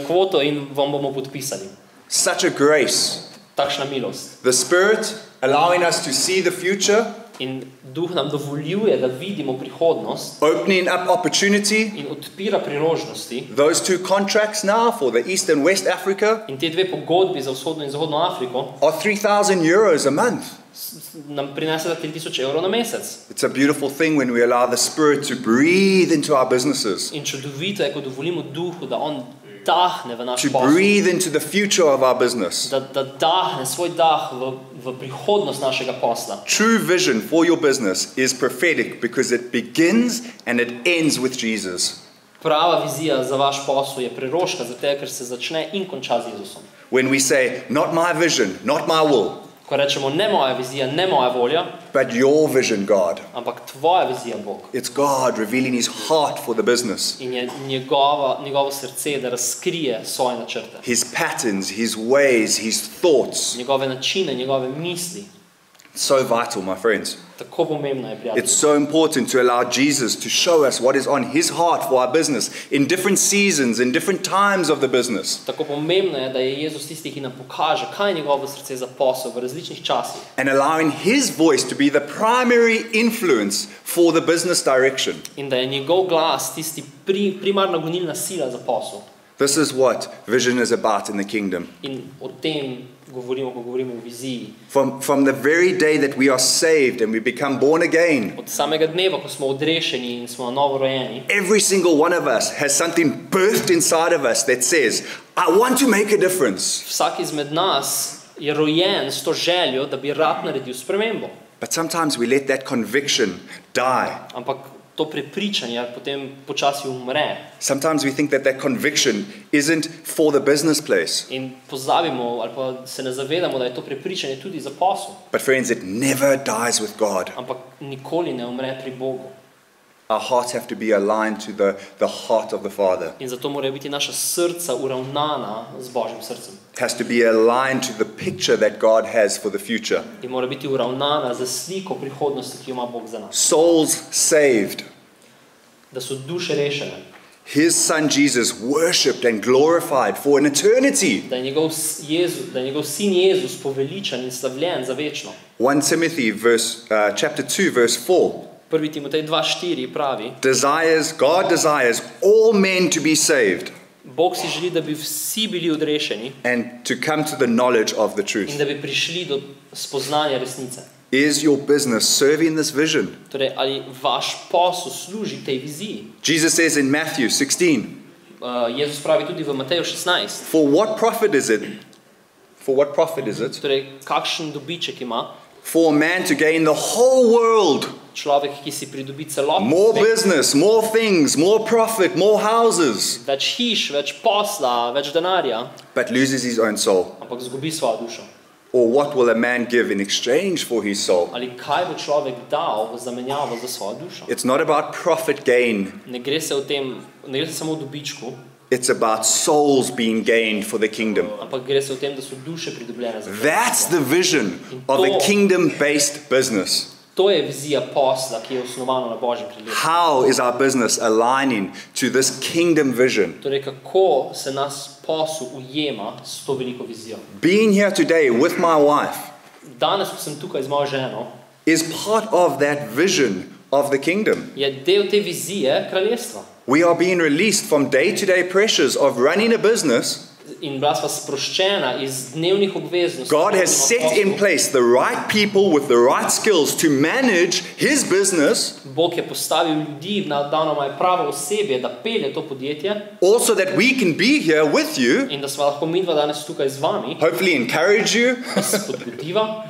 kvoto in vam bomo podpisali. Such a grace. Takšna milost. The Spirit allowing us to see the future, In Duh nam dovoljuje, da vidimo prihodnost opening up opportunity. in odpira priložnosti. Those two contracts now for the East and West Africa In te dve pogodbi za vzhodno in zahodno Afriko are €3,000 a month. nam prineseta 3,000 evrov na mesec. It's a beautiful thing when we allow the Spirit to breathe into our businesses, In čudovito je, ko dovolimo Duhu, da on dahne v naš to posel. breathe into the future of our business. Da dahne svoj dah v prihodnost našega posla. True vision for your business is prophetic because it begins and it ends with Jesus. Prava vizija za vaš posel je preroška, zato ker se začne in konča z Jezusom. When we say, not my vision, not my will, Ko rečemo, ne moja vizija, ne moja volja, but your vision, God. ampak tvoja vizija, Bog. It's God revealing his heart for the business, In je njegovo srce, da razkrije svoje načrte. his patterns, his ways, his thoughts. Njegove načine, njegove misli. So vital, my friends. Tako pomembno je, prijatelj. It's so important to allow Jesus to show us what is on his heart for our business in different seasons, in different times of the business. Tako pomembno je, da je Jezus tisti, ki nam pokaže, kaj je njegovo srce za posel v različnih časih. And allowing his voice to be the primary influence for the business direction. In da je njegov glas tisti primarna gonilna sila za posel. This is what vision is about in the kingdom. In o tem govorimo, ko govorimo o viziji. From the very day that we are saved and we become born again, Od samega dneva, ko smo odrešeni in smo novo rojeni, every single one of us has something birthed inside of us that says, I want to make a difference. vsak izmed nas je rojen s to željo, da bi rad naredil spremembo. But sometimes we let that conviction die. Ampak to prepričanje potem počasi umre. Sometimes we think that that conviction isn't for the business place. In pozabimo ali pa se ne zavedamo, da je to prepričanje tudi za posel. But friends, it never dies with God. Ampak nikoli ne umre pri Bogu. Our hearts have to be aligned to the heart of the Father. In zato morajo biti naša srca uravnana z Božjim srcem. It has to be aligned to the picture that God has for the future. In mora biti uravnana za sliko prihodnosti, ki jo ima Bog za nas. Souls saved. Da so duše rešene. His son Jesus worshipped and glorified for an eternity. Da je njegov sin Jezus poveličan in slavljen za večno. 1 Timothy chapter 2 verse 4. 1. Timotej 2:4 pravi: God desires all men to be saved Bog si želi, da bi vsi bili odrešeni and to come to the knowledge of the truth. in da bi prišli do spoznanja resnice. Is your business serving this vision? Torej, ali vaš posel služi tej viziji? Jesus says in Matthew 16, Jezus pravi tudi v Mateju 16. For what profit is it? For what profit is it Torej, kakšen dobiček ima for a man to gain the whole world? človek, ki si pridobi celotno More svet? business, more things, more profit, more houses, Več hiš, več posla, več denarja, but loses his own soul. ampak zgubi svojo dušo. Or what will a man give in exchange for his soul? Ali kaj bo človek dal v zamenjavo za svojo dušo? It's not about profit gain. Ne gre se samo o dobičku, It's about souls being gained for the kingdom. ampak gre se o tem, da so duše pridobljene za That's the vision of a kingdom-based business. To je vizija posla, ki je osnovana na Božjem kraljestvu. How is our business aligning to this kingdom vision? Torej, kako se nas posel ujema s to veliko vizijo? Being here today with my wife Danes, ko sem tukaj z mojo ženo, is part of that vision of the kingdom. je del te vizije kraljestva. We are being released from day-to-day pressures of running a business. In bila sva sproščena iz dnevnih obveznosti. God has set in place the right people with the right skills to manage his business, Bog je postavil ljudi, dal nam je pravo osebje, da pelje to podjetje, also that we can be here with you, in da sva lahko midva danes tukaj z vami, hopefully encourage you. spodbudiva.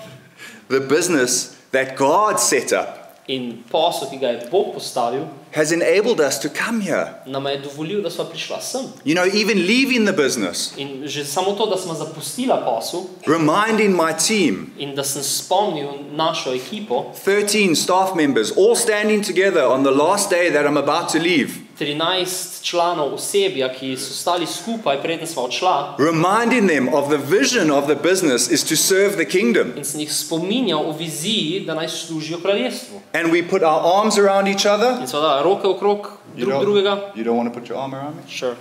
The business that God set up In posel, ki ga je Bog postavil, has enabled us to come here. nama je dovolil, da sva prišla sem. You know, even leaving the business, In že samo to, da sva zapustila posel reminding my team, in da sem spomnil našo ekipo, 13 staff members, all standing together on the last day that I'm about to leave. 13 članov osebja, ki so stali skupaj, preden sva odšla, reminding them of the vision of the business is to serve the kingdom. in sem jih spominjal o viziji, da naj služijo kraljestvu. And we put our arms around each other. In seveda roke okrog drugega. You don't want to put your arm around me? Sure.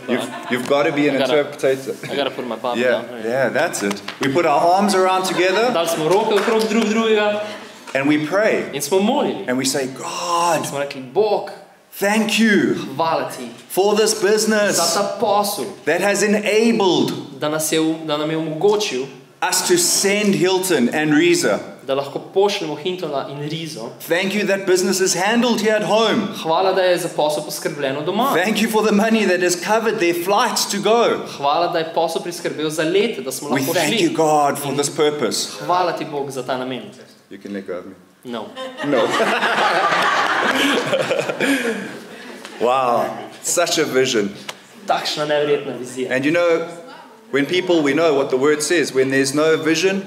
You've got to be an I gotta- interpreter. I gotta put my bum Yeah, down. yeah, that's it. We put our arms around together Dali smo roke okrog drugega and we pray in smo molili. and we say, God, Smo rekli, Bog, thank you hvala ti for this za business ta posel, that has enabled da nam je omogočil, us to send Hilton and Riza. da lahko pošljemo Hintona in Rizo. Thank you that business is handled here at home. Hvala, da je za posel poskrbljeno doma. Thank you for the money that has covered their flights to go. Hvala, da je posel priskrbel za lete, da smo We lahko thank you, šli. God, for this purpose. Hvala ti, Bog, za ta namen. You can let go of me. No. No. Wow, such a vision. Takšna neverjetna vizija. And you know, when people, we know what the word says, when there's no vision,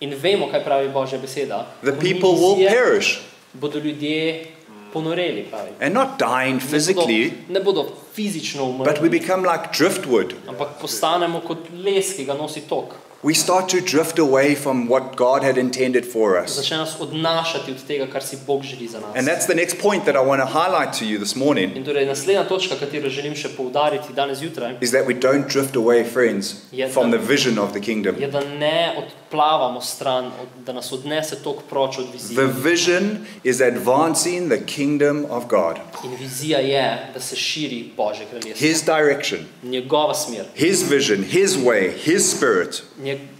In vemo, kaj pravi Božja beseda. the Ko ni people will vizije, perish. bodo ljudje ponoreli, pravi. And not dying physically, Ne bodo fizično but we umrli, become like driftwood. ampak postanemo kot les, ki ga nosi tok. We start to drift away from what God had intended for us. Začne nas odnašati od tega, kar si Bog želi za nas. And that's the next point that I want to highlight to you this morning, In torej naslednja točka, katero želim še poudariti danes zjutraj, is that we don't drift away, friends, from the vision of the kingdom. je, da ne odplavamo stran, da nas odnese tok proč od vizije. The vision is advancing the kingdom of God. In vizija je, da se širi Božje kraljestvo. His direction, Njegova smer, His vision, His way, His spirit.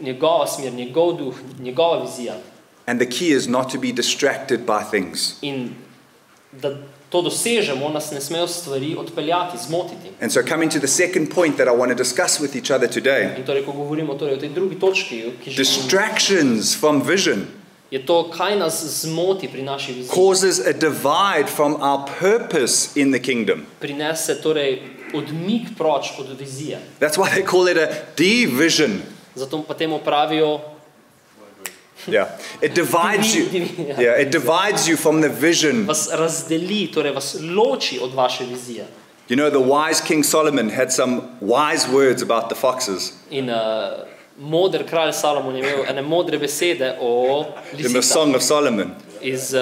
njegova smer, njegov duh, njegova vizija. And the key is not to be distracted by things. In da to dosežemo, nas ne smejo stvari odpeljati, zmotiti. And so coming to the second point that I want to discuss with each other today, In torej, ko govorimo torej o tej drugi točki, ki že distractions from vision je to, kaj nas zmoti pri naši viziji. causes a divide from our purpose in the kingdom. Prinese torej odmik proč od vizije. That's why they call it a division. Zato pa temu pravijo, Yeah. It divides you. Yeah, it divides you from the vision. vas razdeli, torej vas loči od vaše vizije. You know, the wise King Solomon had some wise words about the foxes In moder kralj Salomon je imel ene modre besede o in the lisicah Song of Solomon. iz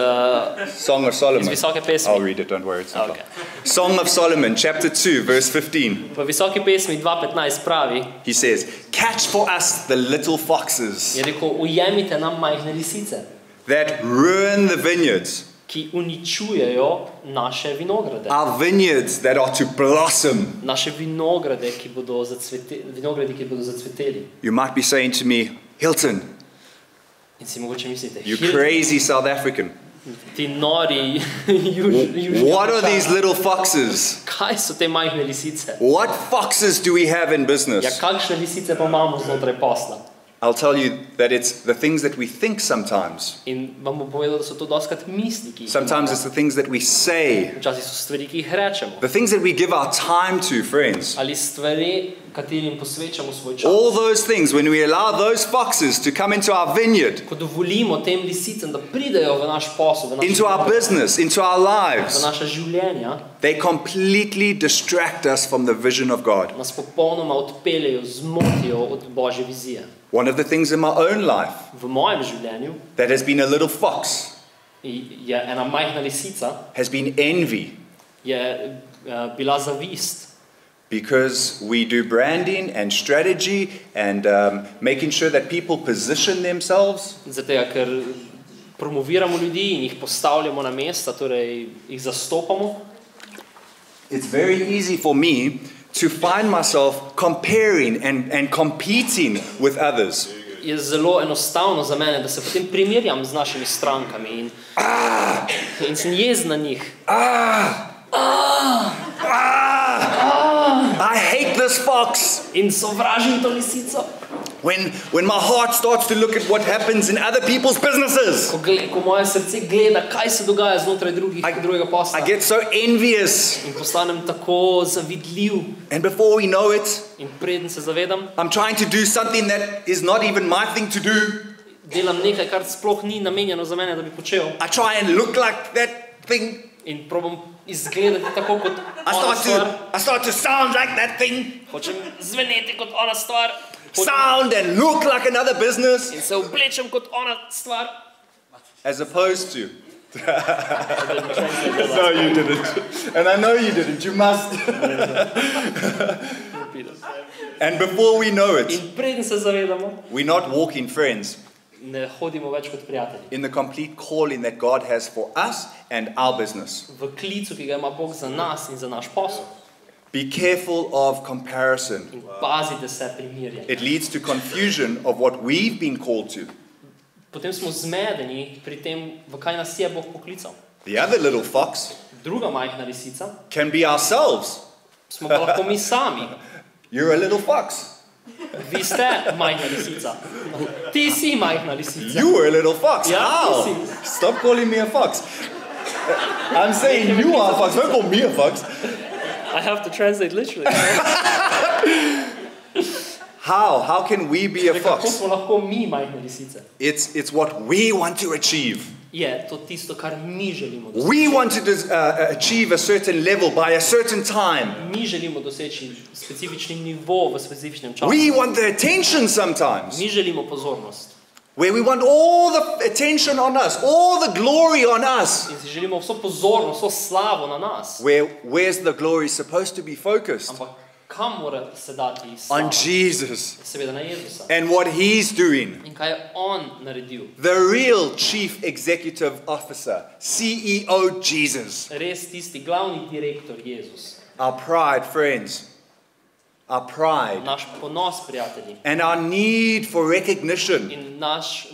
Song of Solomon. visoke pesmi. I'll read it, don't worry, it's not Okay. long. Song of Solomon, chapter 2, verse 15. V visoki pesmi 2.15 pravi, He says, "Catch for us the little foxes je rekel, ujemite nam majhne lisice, that ruin the vineyards, ki uničujejo naše vinograde. our vineyards that are to blossom." Naše vinograde, ki bodo zacveteli. You might be saying to me, "Hilton, In si mogoče mislite, you Hilton, crazy South African. ti nori What are these little foxes? Kaj so te majhne lisice? What foxes do we have in Ja, business?" kakšne lisice pa imamo znotraj posla? I'll tell you that it's the things that we think sometimes. In vam bom povedal, da so to dostakrat misli, ki jih Sometimes imamo. it's the things that we say, Včasih so stvari, ki jih rečemo. the things that we give our time to, friends. Ali stvari, katerim posvečamo svoj čas. All those things, when we allow those foxes to come into our vineyard, Ko dovolimo tem lisicam, da pridejo v naš posel, v naš into our business, into our v lives, naša življenja, they completely distract us from the vision of God. nas popolnoma odpeljejo, zmotijo od Božje vizije. One of the things in my own life V mojem življenju that has been a little fox je ena majhna lisica, has been envy, je bila zavist. because we do branding and strategy and making sure that people position themselves. Zato, ker promoviramo ljudi in jih postavljamo na mesta, torej jih zastopamo. It's very easy for me to find myself comparing and competing with others. Je zelo enostavno za mene, da se potem primerjam z našimi strankami in sem jezen na njih. I hate this fox. In sovražim to lisico. When my heart starts to look at what happens in other people's businesses, Ko moje srce gleda, kaj se dogaja znotraj drugega posla. I get so envious. In postanem tako zavidljiv. And before we know it, In preden se zavedam, I'm trying to do something that is not even my thing to do. delam nekaj, kar sploh ni namenjeno za mene, da bi počel. I try and look like that thing. In probam izgledati tako kot ona stvar. I start to sound like that thing. Hočem zveneti kot ona stvar. Sound and look like another business. In se oblečem kot ona stvar. As opposed to. No, you didn't. And I know you didn't. You must. And before we know it, In preden se zavedamo, we're not walking, friends, ne hodimo več kot prijatelji. in the complete calling that God has for us and our business. V klicu, ki ga ima Bog za nas in za naš posel. Be careful of comparison. In pazite se primerjanja. It leads to confusion of what we've been called to. Potem smo zmedeni pri tem, v kaj nas je Bog poklical. The other little fox Druga majhna lisica can be ourselves. smo pa lahko mi sami. You're a little fox. Vi ste majhna lisica. Ti si majhna lisica. You were a little fox. Yeah, How? you see. Stop calling me a fox. I'm saying you are a fox. Don't call me a fox. I have to translate literally. How can we be a Kako fox? smo lahko mi majhne lisice? It's what we want to achieve. Je to tisto, kar mi želimo doseči. We want to achieve a certain level by a certain time. Mi želimo doseči specifični nivo v specifičnem času. We want the attention sometimes. Mi želimo pozornost. Where we want all the attention on us, all the glory on us. In si želimo vso pozornost, vso slavo na nas. Where's the glory supposed to be focused? Ampak kam mora se dati On slava? Jesus Seveda na Jezusa. and what he's doing. In kaj je on naredil? The real chief executive officer, CEO Jesus. Res tisti glavni direktor Jezus. Our pride, friends. Our pride. Naš ponos, prijatelji. And our need for recognition In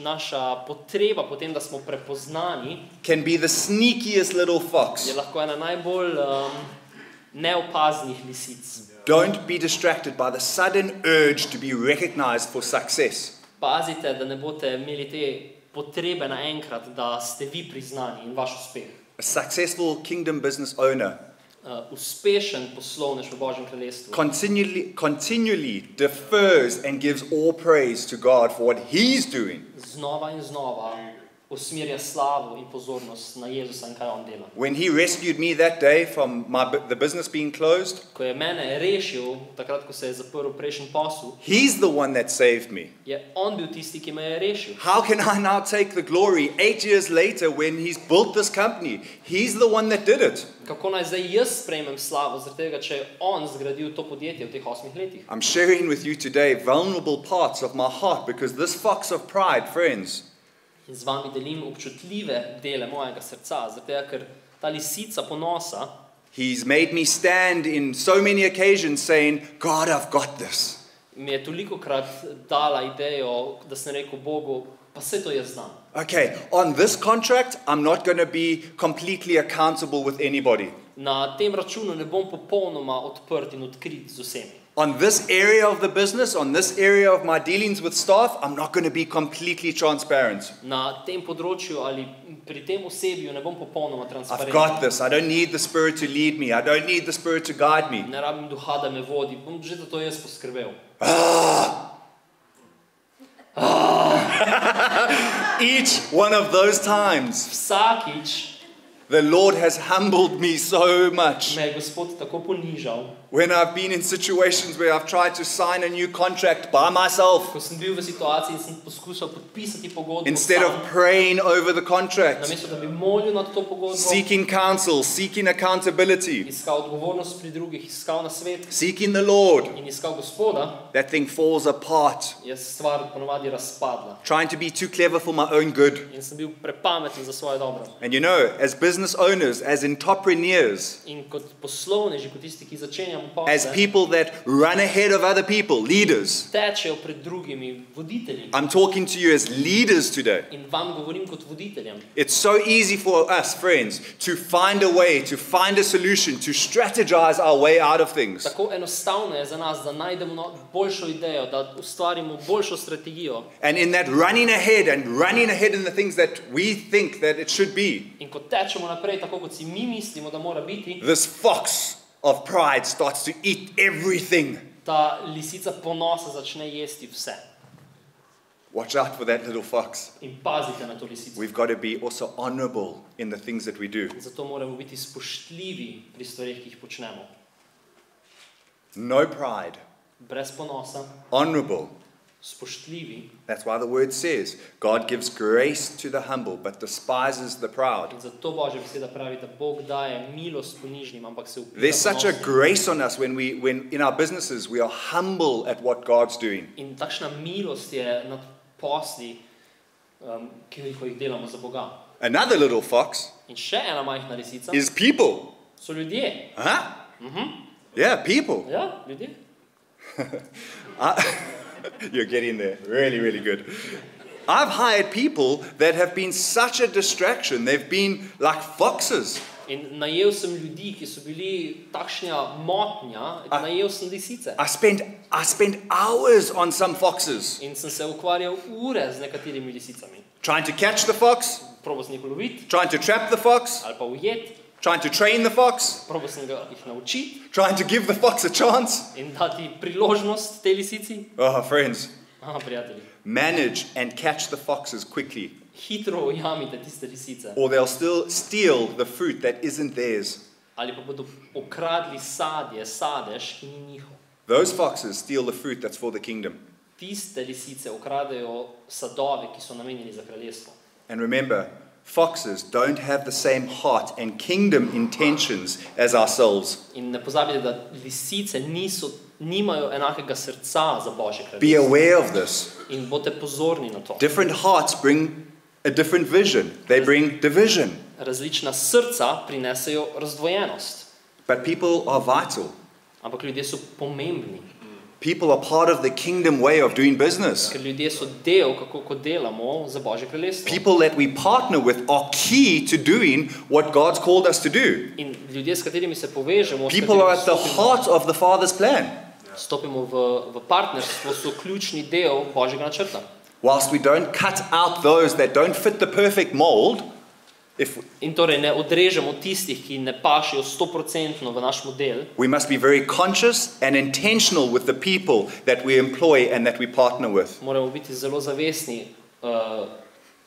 naša potreba potem, da smo prepoznani, can be the sneakiest little fox. je lahko ena najbolj neopaznih lisic. Don't be distracted by the sudden urge to be recognized for success. Pazite, da ne boste imeli te potrebe naenkrat, da ste vi priznani in vaš uspeh. A successful kingdom business owner Uspešen poslovnež v Božjem kraljestvu continually defers and gives all praise to God for what he's doing. znova in znova usmerja slavo in pozornost na Jezusa in kaj on dela. When he rescued me that day from the business being closed, Ko je mene rešil, takrat, ko se je zaprl prejšnji posel, he's the one that saved me. je on bil tisti, ki me je rešil. How can I now take the glory 8 years later when he's built this company? He's the one that did it. Kako naj zdaj jaz sprejmem slavo, zaradi tega, če je on zgradil to podjetje v teh 8 letih? I'm sharing with you today vulnerable parts of my heart because this fox of pride, friends, In z vami delim občutljive dele mojega srca, zaradi tega, ker ta lisica ponosa he's made me stand in so many occasions saying, God, I've got this. mi je tolikokrat dala idejo, da sem rekel Bogu, pa saj to jaz znam. Okay, on this contract, I'm not going to be completely accountable with anybody. Na tem računu ne bom popolnoma odprt in odkrit z vsemi. On this area of the business, on this area of my dealings with staff, I'm not going to be completely transparent. Na tem področju ali pri tem osebju ne bom popolnoma I've transparenten. got this. I don't need the Spirit to lead me. I don't need the Spirit to guide me. Ne rabim duha, da me vodi. Bom že za to jaz poskrbel. Each one of those times, Vsakič the Lord has humbled me so much. me je Gospod tako ponižal, When I've been in situations where I've tried to sign a new contract by myself ko sem bil v situaciji in sem poskušal podpisati pogodbo instead of sam, praying over the contract, namesto da bi molil nad to pogodbo, seeking counsel, seeking accountability, iskal odgovornost pri drugih, iskal nasvet seeking the Lord. in iskal Gospoda, That thing falls apart. je stvar ponovadi razpadla. Trying to be too clever for my own good. In sem bil prepameten za svoje dobro. And you know, as business owners, as entrepreneurs, In kot poslovneži, kot tisti, ki začenjamo as posle, people that run ahead of other people, leaders, tečejo pred drugimi voditelji. I'm talking to you as leaders today. In vam govorim kot voditeljem. It's so easy for us, friends, to find a way, to find a solution, to strategize our way out of things. Tako enostavno je za nas, da najdemo boljšo idejo, da ustvarimo boljšo strategijo. And in that running ahead in the things that we think that it should be, In ko tečemo naprej, tako kot si mi mislimo, da mora biti, this fox of pride starts to eat everything. ta lisica ponosa začne jesti vse. Watch out for that little fox. In pazite na to lisico. We've got to be also honorable in the things that we do. Zato moramo biti spoštljivi pri stvareh, ki jih počnemo. No pride. Brez ponosa, Honorable. spoštljivi. That's why the word says, God gives grace to the humble, but despises the proud. In zato Božja beseda pravi, da Bog daje milost ponižnim, ampak se upira There's such a ponosnim. grace on us when in our businesses we are humble at what God's doing. In takšna milost je nad posli, ki jih delamo za Boga. Another little fox In še ena majhna lisica is people. so ljudje. Huh? Yeah, people. Ja, ljudje. You're getting there. Really, really good. I've hired people that have been such a distraction. They've been like foxes. In najel sem ljudi, ki so bili takšna motnja, najel sem lisice. I spent hours on some foxes, In sem se ukvarjal ure z nekaterimi lisicami. trying to catch the fox, Probal sem jih uloviti, trying to trap the fox, ali pa ujeti, trying to train the fox, probal sem jih naučiti trying to give the fox a chance. in dati priložnost tej lisici. Oh, friends, Prijatelji, manage and catch the foxes quickly, hitro ujamite tiste lisice. or they'll still steal the fruit that isn't theirs. Ali pa bodo okradli sadež, ki ni njihov. Those foxes steal the fruit that's for the kingdom. Tiste lisice okradejo sadove, ki so namenjeni za kraljestvo. And remember, foxes don't have the same heart and kingdom intentions as ourselves. In ne pozabite, da lisice nimajo enakega srca za Božje Be kraljestvo. aware of this. In bodite pozorni na to. Different hearts bring a different vision. They bring division. Različna srca prinesejo razdvojenost. But people are vital. Ampak ljudje so pomembni. People are part of the kingdom way of doing business. Ker ljudje so del, kako delamo za Božje kraljestvo. People that we partner with are key to doing what God's called us to do. In ljudje, s katerimi se povežemo, People are at the heart of the Father's plan. stopimo v partnerstvo, so ključni del Božjega načrta. Whilst we don't cut out those that don't fit the perfect mold, In torej ne odrežemo tistih, ki ne pašejo 100% v naš model, we must be very conscious and intentional with the people that we employ and that we partner with. moramo biti zelo zavestni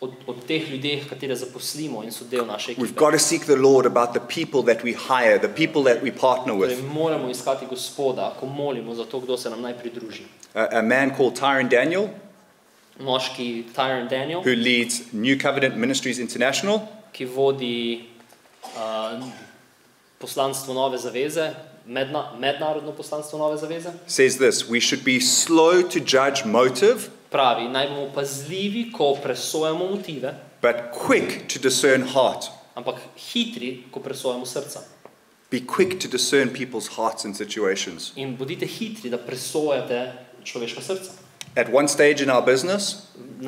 od teh ljudeh, katere zaposlimo in so del naše We've ekipe. got to seek the Lord about the people that we hire, the people that we partner Torej, with. moramo iskati Gospoda, ko molimo za to, kdo se nam naj pridruži. A man called Tyron Daniel, Moški Tyron Daniel, who leads New Covenant Ministries International, ki vodi poslanstvo Nove zaveze, mednarodno poslanstvo Nove zaveze, says this: we should be slow to judge motive, pravi, naj bomo pazljivi, ko presojamo motive, but quick to discern heart. ampak hitri, ko presojamo srca. Be quick to discern people's hearts and situations. In bodite hitri, da presojate človeška srca. At one stage in our business, V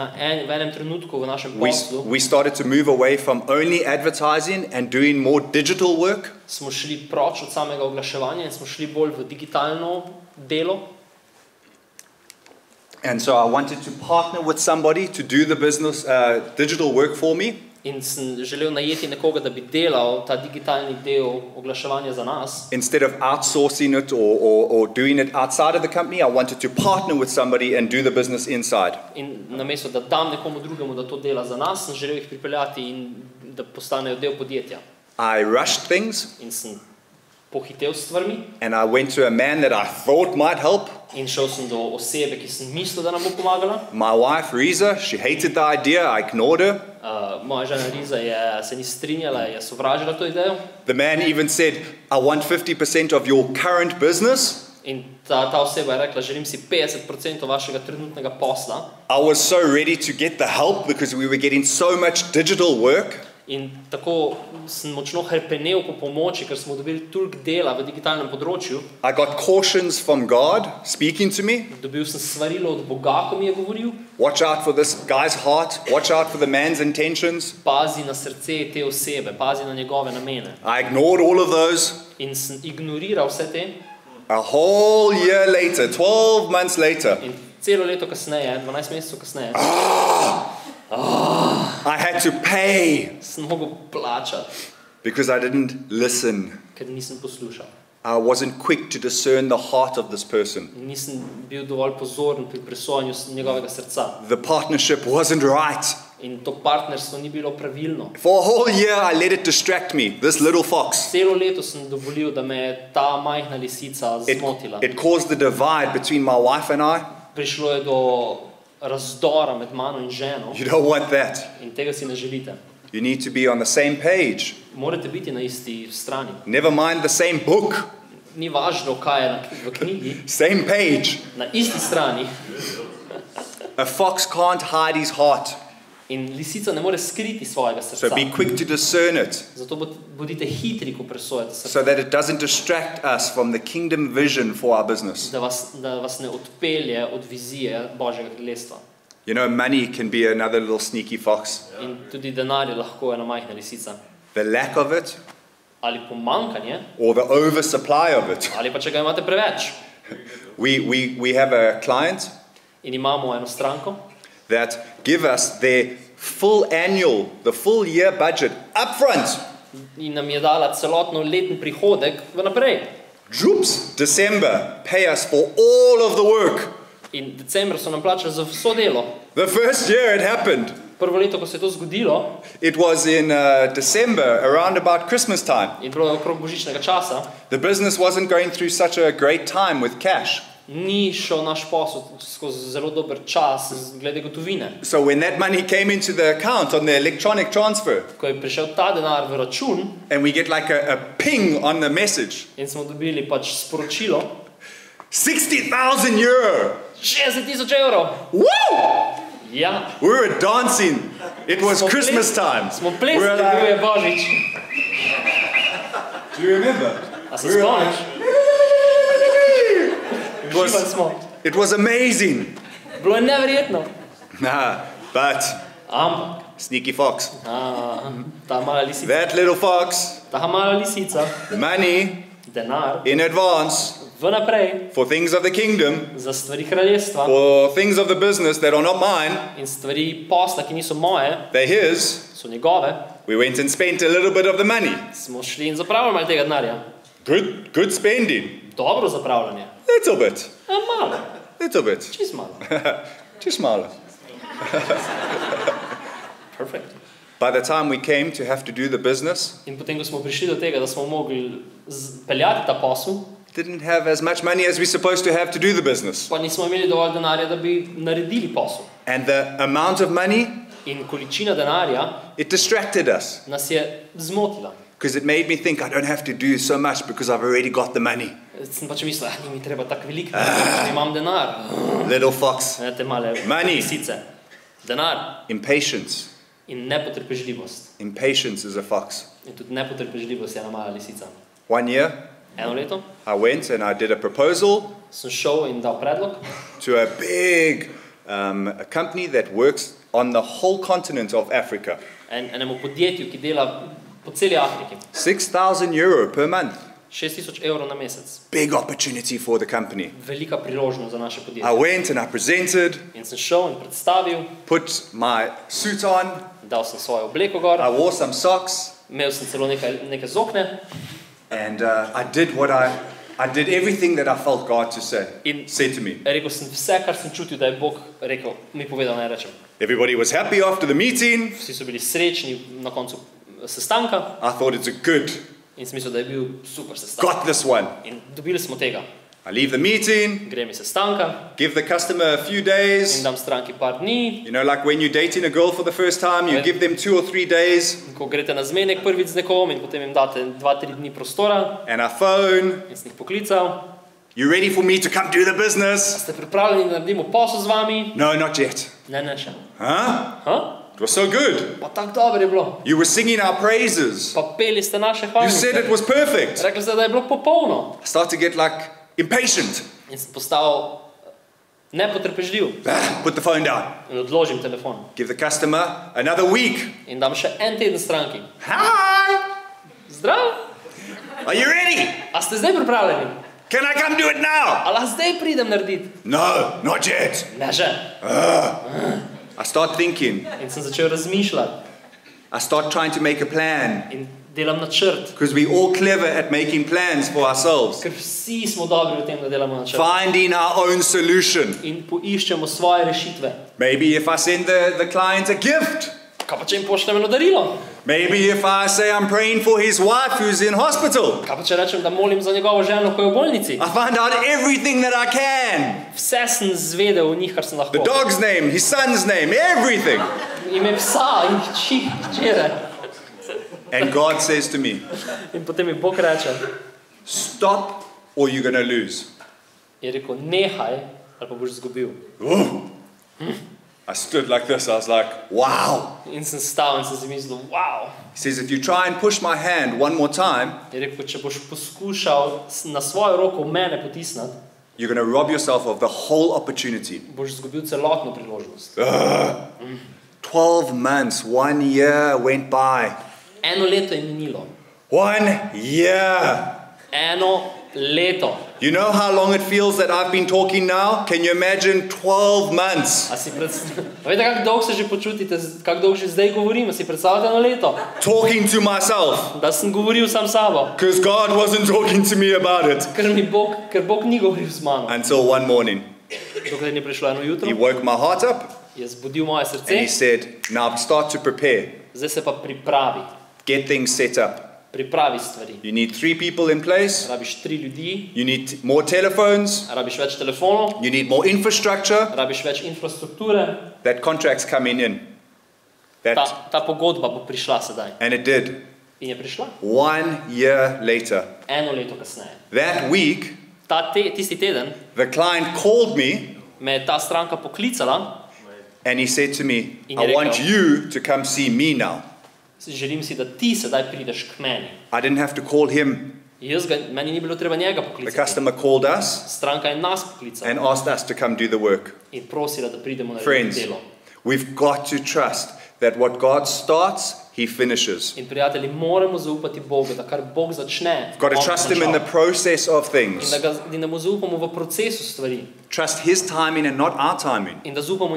enem trenutku v našem poslu we started to move away from only advertising and doing more digital work. smo šli proč od samega oglaševanja in smo šli bolj v digitalno delo. And so I wanted to partner with somebody to do the business digital work for me. In sem želel najeti nekoga, da bi delal ta digitalni del oglaševanja za nas. Instead of outsourcing it or doing it outside of the company, I wanted to partner with somebody and do the business inside. In namesto, da dam nekomu drugemu, da to dela za nas, sem želel jih pripeljati in da postanejo del podjetja. I rushed things In sem pohitev s stvarmi and I went to a man that I thought might help. in šel sem do osebe, ki sem mislil, da nam bo pomagala. My wife, Riza, she hated the idea. I ignored her. Moja žena Riza se ni strinjala, je sovražila to idejo. The man even said, I want 50% of your current business. In ta oseba je rekla, želim si 50% vašega trenutnega posla. I was so ready to get the help because we were getting so much digital work. In tako sem močno hrpenel po pomoči, ker smo dobili toliko dela v digitalnem področju. I got cautions from God speaking to me. Dobil sem svarilo od Boga, ko mi je govoril. Watch out for this guy's heart. Watch out for the man's intentions. Pazi na srce te osebe, pazi na njegove namene. I ignored all of those. In sem ignoriral vse te. A whole year later, 12 months later, In celo leto kasneje, 12 mesecev kasneje, I had to pay sem mogel plačati, because I didn't listen. ker nisem poslušal. I wasn't quick to discern the heart of this person. Nisem bil dovolj pozoren pri presojanju njegovega srca. The partnership wasn't right. In to partnerstvo ni bilo pravilno. For a whole year, I let it distract me, this little fox. Celo leto sem dovolil, da me je ta majhna lisica zmotila. It caused the divide between my wife and I. Prišlo je do razdora med mano in ženo. You don't want that. In tega si ne želite. You need to be on the same page. Morate biti na isti strani. Never mind the same book. Ni važno, kaj je v knjigi. Same page. Na isti strani. A fox can't hide his heart. In lisica ne more skriti svojega srca. So be quick to discern it. Zato bodite hitri, ko presojate srce. So that it doesn't distract us from the kingdom vision for our business. Da vas ne odpelje od vizije Božjega kraljestva. You know, money can be another little sneaky fox. In tudi denar je lahko ena majhna lisica. The lack of it, Ali pomanjkanje, or the oversupply of it. ali pa če ga imate preveč. We have a client In imamo eno stranko, that give us their the full year budget up front. in nam je dala celotno letni prihodek vnaprej. Droops, December, pay us for all of the work. In decembra so nam plačali za vso delo. The first year it happened. Prvo leto, ko se je to zgodilo, It was in December, around about Christmas time. in bilo je okrog božičnega časa, The business wasn't going through such a great time with cash. ni šel naš posel skozi zelo dober čas glede gotovine. So when that money came into the account on the electronic transfer, Ko je prišel ta denar v račun and we get like a ping on the message, in smo dobili pač sporočilo, 60,000 euro. 60,000 evrov. Woo! Ja, We were dancing. It was Smo Christmas ples- time. smo We plesali, were bil je like, Božič. do you remember? A se We were spomniš? Uživali smo. It was amazing. Bilo je neverjetno. Nah, but Ampak, sneaky fox. ta mala lisica, That little fox, ta mala lisica, money denar, in advance vnaprej, for things of the kingdom, za stvari kraljestva for things of the business that are not mine, in stvari posla, ki niso moje, they're his. so njegove, We went and spent a little bit of the money. smo šli in zapravljali malo tega denarja. Good spending. Dobro zapravljanje. Little bit. Malo, Little bit. čist malo. Just smile. Perfect. By the time we came to have to do the business, In potem, ko smo prišli do tega, da smo mogli peljati ta posel, didn't have as much money as we're supposed to have to do the business. pa nismo imeli dovolj denarja, da bi naredili posel. And the amount of money, In količina denarja it distracted us nas je zmotila. because it made me think I don't have to do so much because I've already got the money. Sem pač mislil, ni mi treba tako veliko, imam denar. Little fox. Te male Money. lisice. Denar Impatience. in nepotrpežljivost. Impatience is a fox. In tudi nepotrpežljivost je ena mala lisica. One year, Eno leto I went and I did a proposal sem šel in dal predlog to a big a company that works on the whole continent of Africa. enemu podjetju, ki dela po celi Afriki. 6,000 euro per month. 6,000 evrov na mesec. Big opportunity for the company. Velika priložnost za naše I podjetje. went and I presented, In sem šel in predstavil, put my suit on, dal sem svojo obleko gor, I wore some socks, imel sem celo neke zokne and I did everything that I felt God to say. In- Said to me. rekel sem vse, kar sem čutil, da je Bog rekel, mi povedal, naj rečem. Everybody was happy after the meeting. Vsi so bili srečni na koncu sestanka I thought it's a good. in sem mislil, da je bil super sestanek. Got this one. In dobili smo tega. I leave the meeting, Grem iz sestanka give the customer a few in days. dam stranki par dni. You know, like when you're dating a girl for the first time, you give them 2 or 3 days, Ko greste na zmenek prvič z nekom in potem jim date 2-3 dni prostora and I phone. in sem jih poklical. You ready for me to come do the business? Ste pripravljeni, da naredimo posel z vami? No, not yet. Ne še. Huh? It was so good. Pa tako dobro je bilo. You were singing our praises. Pa peli ste naše You said it hvalnike. was perfect. Rekli ste, da je bilo popolno. I start to get like impatient. In sem postal nepotrpežljiv Put the phone down. in odložim telefon. Give the customer another week. In dam še en teden stranki. Hi. Zdrav! Are you ready? A ste zdaj pripravljeni? Can I come do it now? A lahko zdaj pridem narediti? No, not yet. Ne že. I start thinking. In sem začel razmišljati. I start trying to make a plan. In Delam načrt. Because we're all clever at making plans for ourselves. Ker vsi smo dobri v tem, da delamo načrt. Finding our own solution. In poiščemo svoje rešitve. Maybe if I send the client a gift. Kaj pa če jim pošljem eno darilo? Maybe if I say I'm praying for his wife who's in hospital. Kaj pa če rečem, da molim za njegovo ženo, ko je v bolnici? I find out everything that I can. Vse sem zvedel o njih, kar sem lahko. The dog's name, his son's name, everything. Ime psa in hčere. And God says to me, In potem mi Bog reče, stop or you're going to lose. je rekel, nehaj, ali pa boš izgubil. I stood like this. I was like, wow. In sem stal in sem si mislil, wow. He says, if you try and push my hand one more time, Je rekel, če boš poskušal na svojo roko mene potisniti, you're going to rob yourself of the whole opportunity. boš izgubil celotno priložnost. 12 months, 1 year went by. Eno leto je minilo. 1 year. Eno leto. You know how long it feels that I've been talking now? Can you imagine 12 months? A si veste, kako dolgo se že počutite, kako dolgo že zdaj govorim? A si predstavljate eno leto? Talking to myself. Da sem govoril sam s sabo. Because God wasn't talking to me about it. Ker Bog ni govoril z mano. Until one morning, Dokler ni prišlo eno jutro, He woke my heart up je zbudil moje and He srce, said, now start to prepare. zdaj se pa pripravi. Get things set up. Pripravi stvari. You need 3 people in place. Rabiš 3 ljudi, You need more telephones. rabiš več telefonov, You need more infrastructure. rabiš več infrastrukture. That contract's coming in. Ta pogodba bo prišla sedaj. And it did. In je prišla 1 year later. eno leto kasneje. That week, Tisti teden the client called me me je ta stranka poklicala, and he said to me, In I je want rekel, you to come see me now. želim si, da ti sedaj prideš k meni. I didn't have to call him. Meni ni bilo treba njega The poklicati. customer called us Stranka je nas and poklicala asked us to come do the work. in prosila, da pridemo na Friends, delo. we've got to trust that what God starts, He finishes. In prijatelji, moramo zaupati Bogu, da kar Bog začne, Got to on trust Him in the konča. process of In things. da mu zaupamo v procesu stvari. Trust His timing and not our timing. In da zaupamo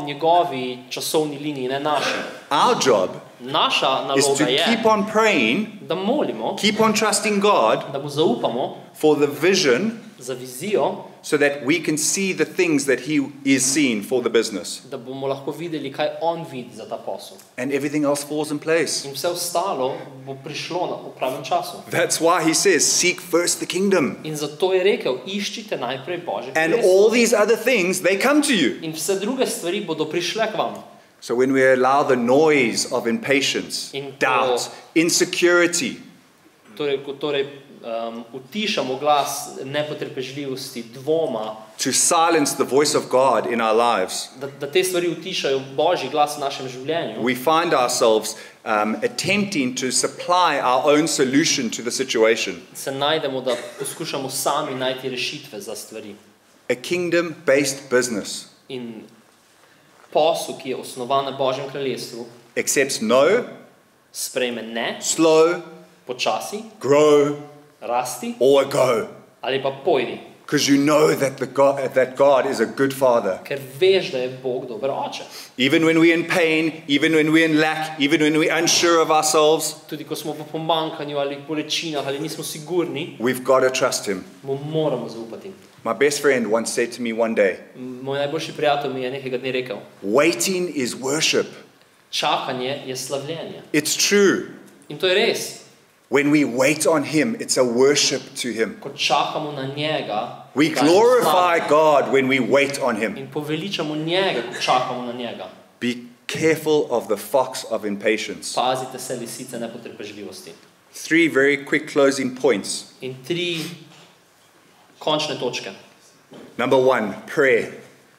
njegovi časovni liniji, ne naši. Our job Naša is to naloga je, keep on praying, da molimo, keep on trusting God da mu zaupamo for the vision za vizijo, so that we can see the things that He is seeing for the business. da bomo lahko videli, kaj on vidi za ta posel. And everything else falls in place. In vse ostalo bo prišlo v pravem času. That's why He says, seek first the kingdom. In zato je rekel, iščite najprej Božje And kraljestvo. all these other things, they come to you. In vse druge stvari bodo prišle k vam. So when we allow the noise of impatience, In doubt, insecurity, Torej, utišamo glas nepotrpežljivosti, dvoma, to silence the voice of God in our lives, da te stvari utišajo Božji glas v našem življenju, we find ourselves attempting to supply our own solution to the situation. se najdemo, da poskušamo sami najti rešitve za stvari. A kingdom-based business In posel, ki je osnovan na Božjem kraljestvu, accepts no, sprejme ne, slow, počasi, grow, rasti or go. ali pa pojdi. Because you know that God is a good father. Ker veš, da je Bog dober oče. Even when we're in pain, even when we're in lack, even when we're unsure of ourselves, Tudi ko smo v pomanjkanju ali bolečinah ali nismo sigurni, we've got to trust Him. mu moramo zaupati. My best friend once said to me one day, Moj najboljši prijatelj mi je nekega dne rekel, waiting is worship. čakanje je slavljenje. It's true. In to je res. When we wait on Him, it's a worship to Him. Ko čakamo na njega, We dajemo glorify slavo. God when we wait on Him. In poveličamo njega, ko čakamo na njega. Be careful of the fox of impatience. Pazite se lisice nepotrpežljivosti. 3 very quick closing points. In 3 končne točke. Number 1, prayer.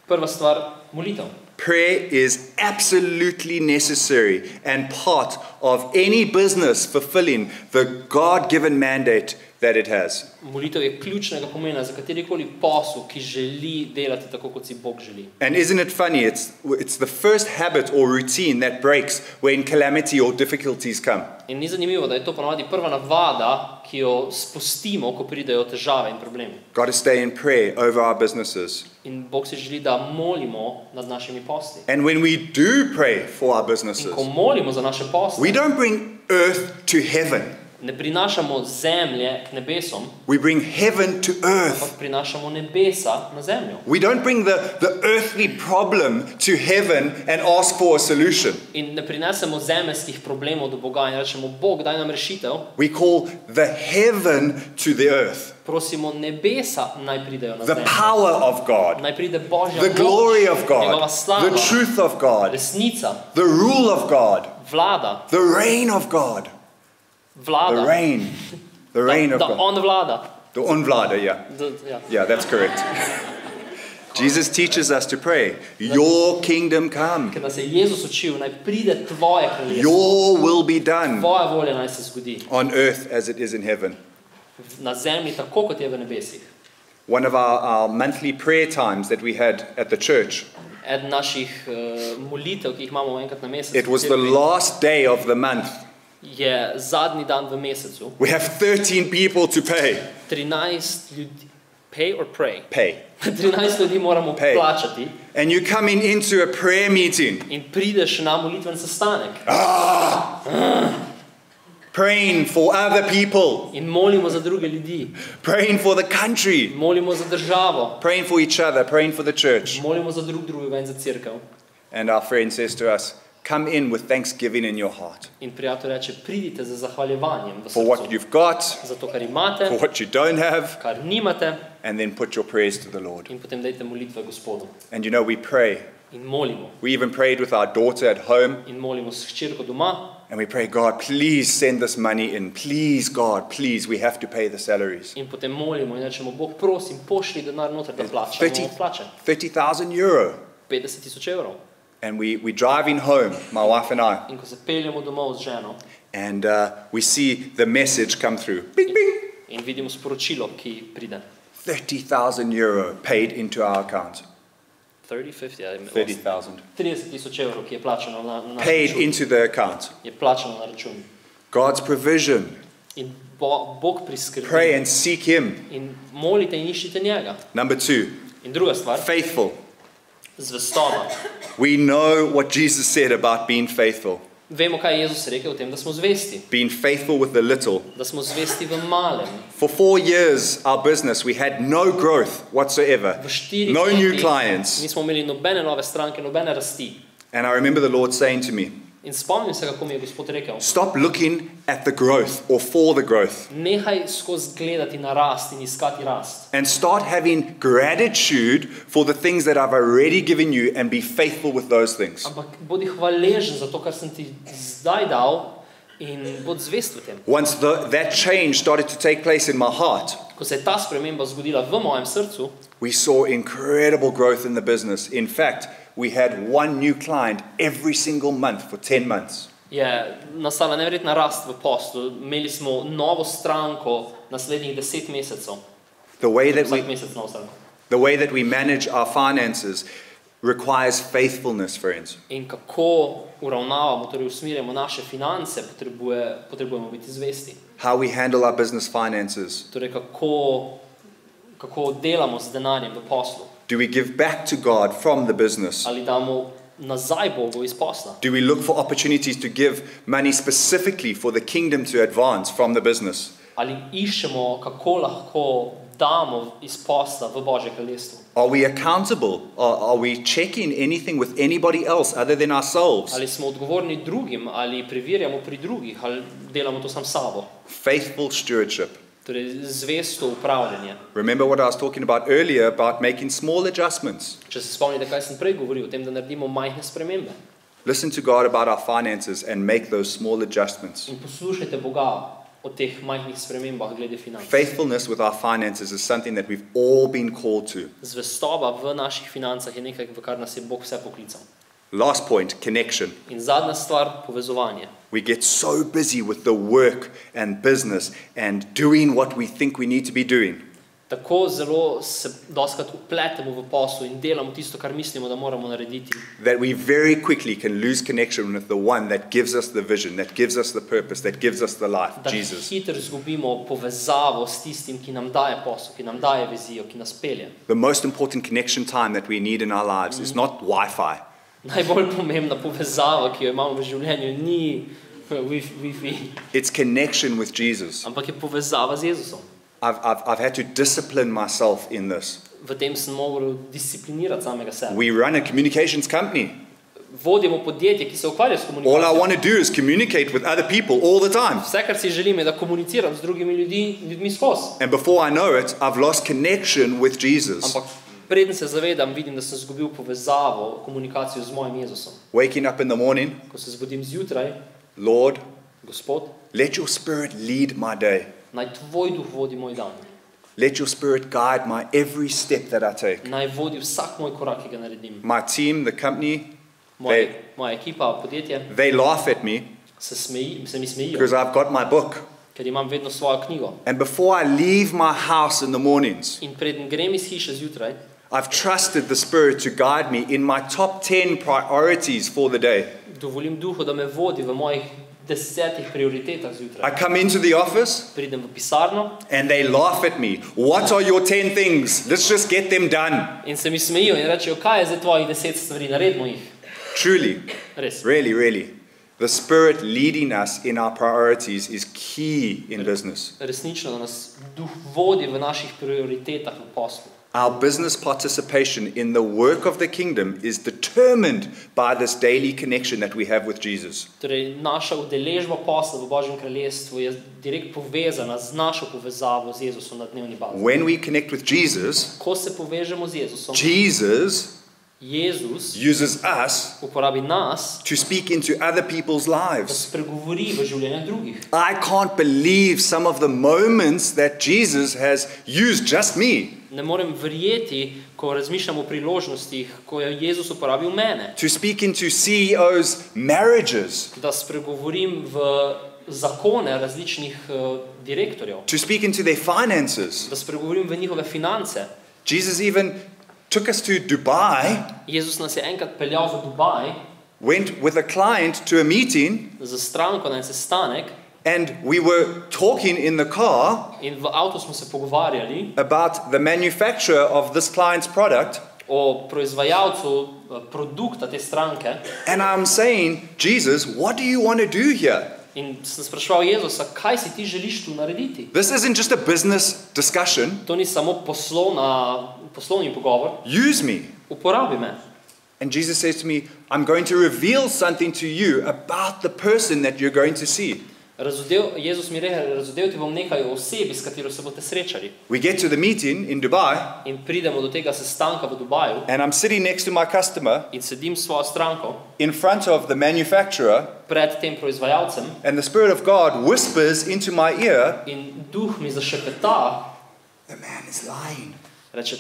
Prva stvar, molitev. Prayer is absolutely necessary and part of any business fulfilling the God-given mandate that it has. Molitev je ključnega pomena za katerikoli posel, ki želi delati tako, kot si Bog želi. And isn't it funny? It's the first habit or routine that breaks when calamity or difficulties come. In ni zanimivo, da je to ponavadi prva navada, ki jo spustimo, ko pridejo težave in problemi. Got to stay in prayer over our businesses. In Bog si želi, da molimo nad našimi posli. And when we do pray for our In businesses, ko molimo za naše posle, we don't bring earth to heaven. ne prinašamo zemlje k nebesom, We bring heaven to earth. ampak prinašamo nebesa na zemljo. We don't bring the earthly problem to heaven and ask for a solution. In ne prinesemo zemeljskih problemov do Boga in rečemo, Bog, daj nam rešitev. We call the heaven to the earth. Prosimo nebesa naj pridejo na The zemljo. power of God. Naj pride Božja The moč, glory of njegova God. slava, The truth of God. resnica, The rule of God. vlada, The reign of God. The vlada, reign. The reign of da God. on vlada. The onvlada, yeah. Ja. Yeah, that's correct. Jesus teaches us to pray, your kingdom come, Ker nas je Jezus učil, naj pride tvoje kraljestvo, your will be done tvoja volja naj se zgodi on earth as it is in heaven. na zemlji tako, kot je v nebesih. One of our monthly prayer times that we had at the church, Eden naših molitev, ki jih imamo enkrat na mesec, it was the last day of the month. je zadnji dan v mesecu. We have 13 people to pay. 13 ljudi, pay or pray? Pay. 13 ljudi moramo Pay. plačati And you're coming into a prayer meeting, in prideš na molitven sestanek praying for other people, in molimo za druge ljudi, praying for the country, molimo za državo, praying for each other, praying for the church. molimo za drugega in za cerkev. And our friend says to us, come in with thanksgiving in your heart In prijatelj reče, pridite z zahvaljevanjem v for what srcu, you've got, za to, kar imate, for what you don't have, kar nimate, and then put your prayers to the Lord. in potem dajte molitve Gospodu. And you know, we pray. In molimo. We even prayed with our daughter at home, In molimo s hčerko doma. and we pray, God, please send this money in. Please, God, please, we have to pay the salaries. In potem molimo in rečemo, Bog, prosim, pošli denar noter, da plačamo 30 plače. 30,000 euro. 50,000 evrov. And we're driving home, my wife and I, In ko se peljemo domov z ženo and we see the message come through. Bing, bing. in vidimo sporočilo, ki pride. 30,000 euro paid into our account. 30,000 30,000. evrov, ki je plačano na Paid račun. into the account. Je plačano na račun. God's provision. In Bog priskrbi. Pray and seek Him. In molite in iščite njega. Number 2, In druga stvar, faithful. zvestoba. We know what Jesus said about being faithful. Vemo, kaj je Jezus rekel o tem, da smo zvesti. Being faithful with the little. Da smo zvesti v malem. For 4 years, our business, we had no growth whatsoever. V 4 No new letih clients. nismo imeli nobene nove stranke, nobene rasti. And I remember the Lord saying to me, In spomnim se, kako mi je Gospod rekel, stop looking at the growth or for the growth. nehaj skozi gledati na rast in iskati rast. And start having gratitude for the things that I've already given you and be faithful with those things. Ampak bodi hvaležen za to, kar sem ti zdaj dal in bodi zvest v tem. Once that change started to take place in my heart, Ko se je ta sprememba zgodila v mojem srcu, we saw incredible growth in the business. In fact, we had one new client every single month for 10 months. je nastala neverjetna rast v poslu. Imeli smo novo stranko naslednjih 10 mesecev. The way Vsak mesec novo stranko. that we manage our finances requires faithfulness, friends. In kako uravnavamo, torej usmerjamo naše finance, potrebujemo biti zvesti. How we handle our business finances. Torej kako delamo z denarjem v poslu. Do we give back to God from the business? Ali damo nazaj Bogu iz posla. Do we look for opportunities to give money specifically for the kingdom to advance from the business? Ali iščemo, kako lahko damo iz posla v Božje kraljestvo. Are we accountable? Are we checking anything with anybody else other than ourselves? Ali smo odgovorni drugim, ali preverjamo pri drugih, ali delamo to sam sabo. Faithful stewardship. Torej, zvesto upravljanje. Remember what I was talking about earlier about making small adjustments. Če se spomnite, kaj sem prej govoril, o tem, da naredimo majhne spremembe. Listen to God about our finances and make those small adjustments. In poslušajte Boga o teh majhnih spremembah glede financ. Faithfulness with our finances is something that we've all been called to. Zvestoba v naših financah je nekaj, v kar nas je Bog vse poklical. Last point, connection. In zadnja stvar, povezovanje. We get so busy with the work and business and doing what we think we need to be doing. Tako zelo se dostakrat upletemo v poslu in delamo tisto, kar mislimo, da moramo narediti. That we very quickly can lose connection with the one that gives us the vision, that gives us the purpose, that gives us the life, Da Jesus. hitro izgubimo povezavo s tistim, ki nam daje posel, ki nam daje vizijo, ki nas pelje. The most important connection time that we need in our lives is not Wi-Fi. Najbolj pomembna povezava, ki jo imamo v življenju, ni Wi-Fi, It's connection with Jesus. ampak je povezava z Jezusom. I've had to discipline myself in this. V tem sem moral disciplinirati samega sebe. We run a communications company. Vodimo podjetje, ki se ukvarja s All I komunikacijo. want to do is communicate with other people all the time. Vse, kar si želim, je, da komuniciram z drugimi ljudmi skozi. And before I know it, I've lost connection with Jesus. Ampak preden se zavedam, vidim, da sem izgubil povezavo, komunikacijo z mojim Jezusom. Waking up in the morning, Ko se zbudim zjutraj, Lord, Gospod, let your spirit lead my day. naj tvoj duh vodi moj dan. Let your spirit guide my every step that I take. Naj vodi vsak moj korak, ki ga naredim. My team, the company, Moja ekipa, podjetje, they laugh at me se mi smejijo, because I've got my book. ker imam vedno svojo knjigo. And before I leave my house in the mornings, In preden grem iz hiše zjutraj, I've trusted the Spirit to guide me in my top 10 priorities for the day. dovolim duhu, da me vodi v mojih 10 prioritetah I zjutraj. come into the office Pridem v pisarno and they laugh at me. What are your 10 things? Let's just get them done. in se mi smejijo in rečejo, kaj je zdaj tvojih 10 stvari, naredimo jih. Truly, Res. really. The Spirit leading us in our priorities is key in business. Resnično, da nas duh vodi v naših prioritetah v poslu. Our business participation in the work of the kingdom is determined by this daily connection that we have with Jesus. Torej, naša udeležba posla v Božjem kraljestvu je direkt povezana z našo povezavo z Jezusom na dnevni bazi. When we connect with Jesus, Ko se povežemo z Jezusom, Jesus Jezus uses us uporabi nas, to speak into other people's da lives. spregovori v življenje drugih. I can't believe some of the moments that Jesus has used just me Ne morem verjeti, ko razmišljam o priložnostih, ko je Jezus uporabil mene, to speak into CEOs' marriages, da spregovorim v zakone različnih direktorjev, to speak into their finances. da spregovorim v njihove finance. Jesus even took us to Dubai, Jezus nas je enkrat peljal v Dubaj went with a client to a meeting, za stranko na en sestanek and we were talking in the car in v avtu smo se pogovarjali about the manufacturer of this client's product. o proizvajalcu produkta te stranke And I'm saying, Jesus, what do you want to do here? in sem spraševal Jezusa, kaj si ti želiš tu narediti? This isn't just a business discussion. To ni samo poslovni pogovor, Use me. uporabi me. And Jesus says to me, I'm going to reveal something to you about the person that you're going to see. Jezus mi reče, razodel ti bom nekaj o osebi, s katero se boste srečali. We get to the meeting in Dubai, In pridemo do tega sestanka v Dubaju and I'm sitting next to my customer in sedim s svojo stranko in front of the manufacturer, pred tem proizvajalcem and the Spirit of God whispers into my ear, in duh mi zašepeta, the man is lying. reče,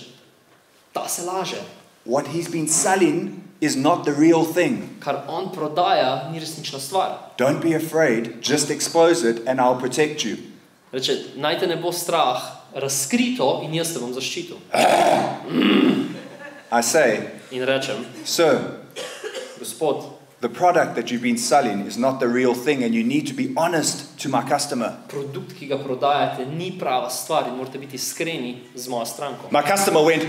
ta se laže. What he's been selling is not the real thing. Kar on prodaja, ni resnična stvar. Don't be afraid, just expose it and I'll protect you. Reče, naj te ne bo strah, razkrito in jaz te bom zaščitil. I say, In rečem, sir, Gospod, the product that you've been selling is not the real thing and you need to be honest to my customer. produkt, ki ga prodajate, ni prava stvar in morate biti iskreni z mojo stranko. My customer went,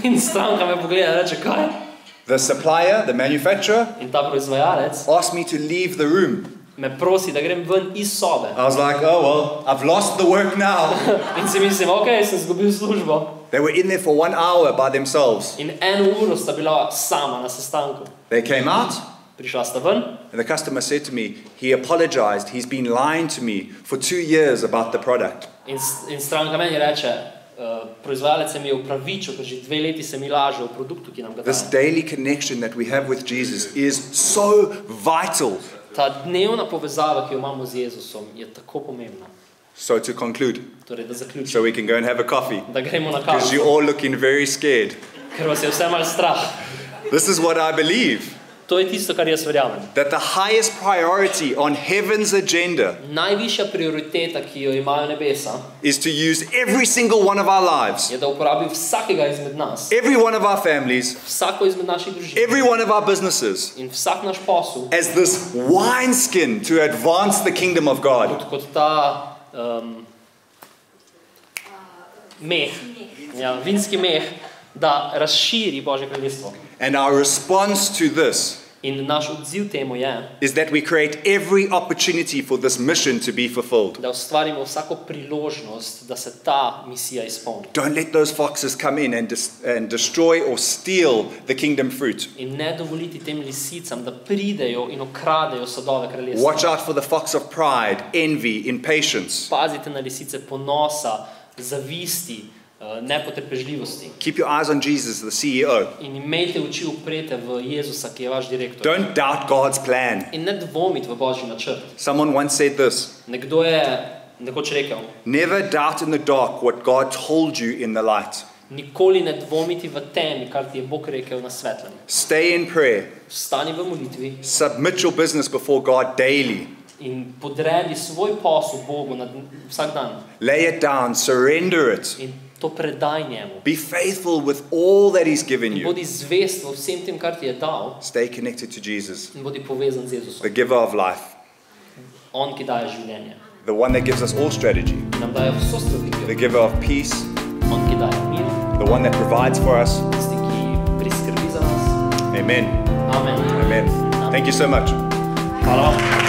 In stranka me pogleda in reče, kaj? the supplier, the manufacturer, In ta proizvajalec asked me to leave the room. me prosi, da grem ven iz sobe. I was like, oh well, I've lost the work now. In si mislim, ok, sem zgubil službo. They were in there for 1 hour by themselves. In 1 uro sta bila sama na sestanku. They came out Prišla sta ven and the customer said to me, he apologized, he's been lying to me for 2 years about the product. in stranka meni reče, proizvajalec se mi je upravičil, ker že 2 leti se mi laže o produktu, ki nam ga This daje. daily connection that we have with Jesus is so vital. Ta dnevna povezava, ki jo imamo z Jezusom, je tako pomembna. So to conclude, Torej, da zaključim, so we can go and have a coffee, da gremo na because kavo, you're all looking very scared. ker vas je vse malo strah. This is what I believe. To je tisto, kar jaz verjamem. That the highest priority on heaven's agenda Najvišja prioriteta, ki jo imajo nebesa, is to use every single one of our lives, je, da uporabi vsakega izmed nas, every one of our families, vsako izmed naših družin every one of our businesses, in vsak naš posel, as this wineskin to advance the kingdom of God. kot ta meh, vinski meh, da razširi Božje kraljestvo. And our response to this In naš odziv temu je, is that we create every opportunity for this mission to be fulfilled. da ustvarimo vsako priložnost, da se ta misija izpolni. Don't let those foxes come in and destroy or steal the kingdom fruit. In ne dovoliti tem lisicam, da pridejo in okradejo sadove kraljestva. Watch out for the fox of pride, envy, impatience. Pazite na lisice ponosa, zavisti, nepotrpežljivosti. Keep your eyes on Jesus, the CEO. In imejte oči uprete v Jezusa, ki je vaš direktor. Don't doubt God's plan. In ne dvomiti v Božji načrt. Someone once said this, Nekdo je nekoč rekel, never doubt in the dark what God told you in the light. nikoli ne dvomiti v temi, kar ti je Bog rekel na svetlem. Stay in prayer. Vstani v molitvi Submit your business before God daily. in podredi svoj posel Bogu vsak dan. Lay it down, surrender it. In to predaj njemu. Be faithful with all that He's given In you. bodi zvest v vsem tem, kar ti je dal, Stay connected to Jesus, in bodi povezan z Jezusom. the giver of life, On, ki daje življenje. the one that gives us all strategy, In nam daje vso strategijo. the giver of peace, On, ki daje mir, the one that provides for us. tisti, ki priskrbi za nas. Amen. Amen. Amen. Thank you so much. Hvala.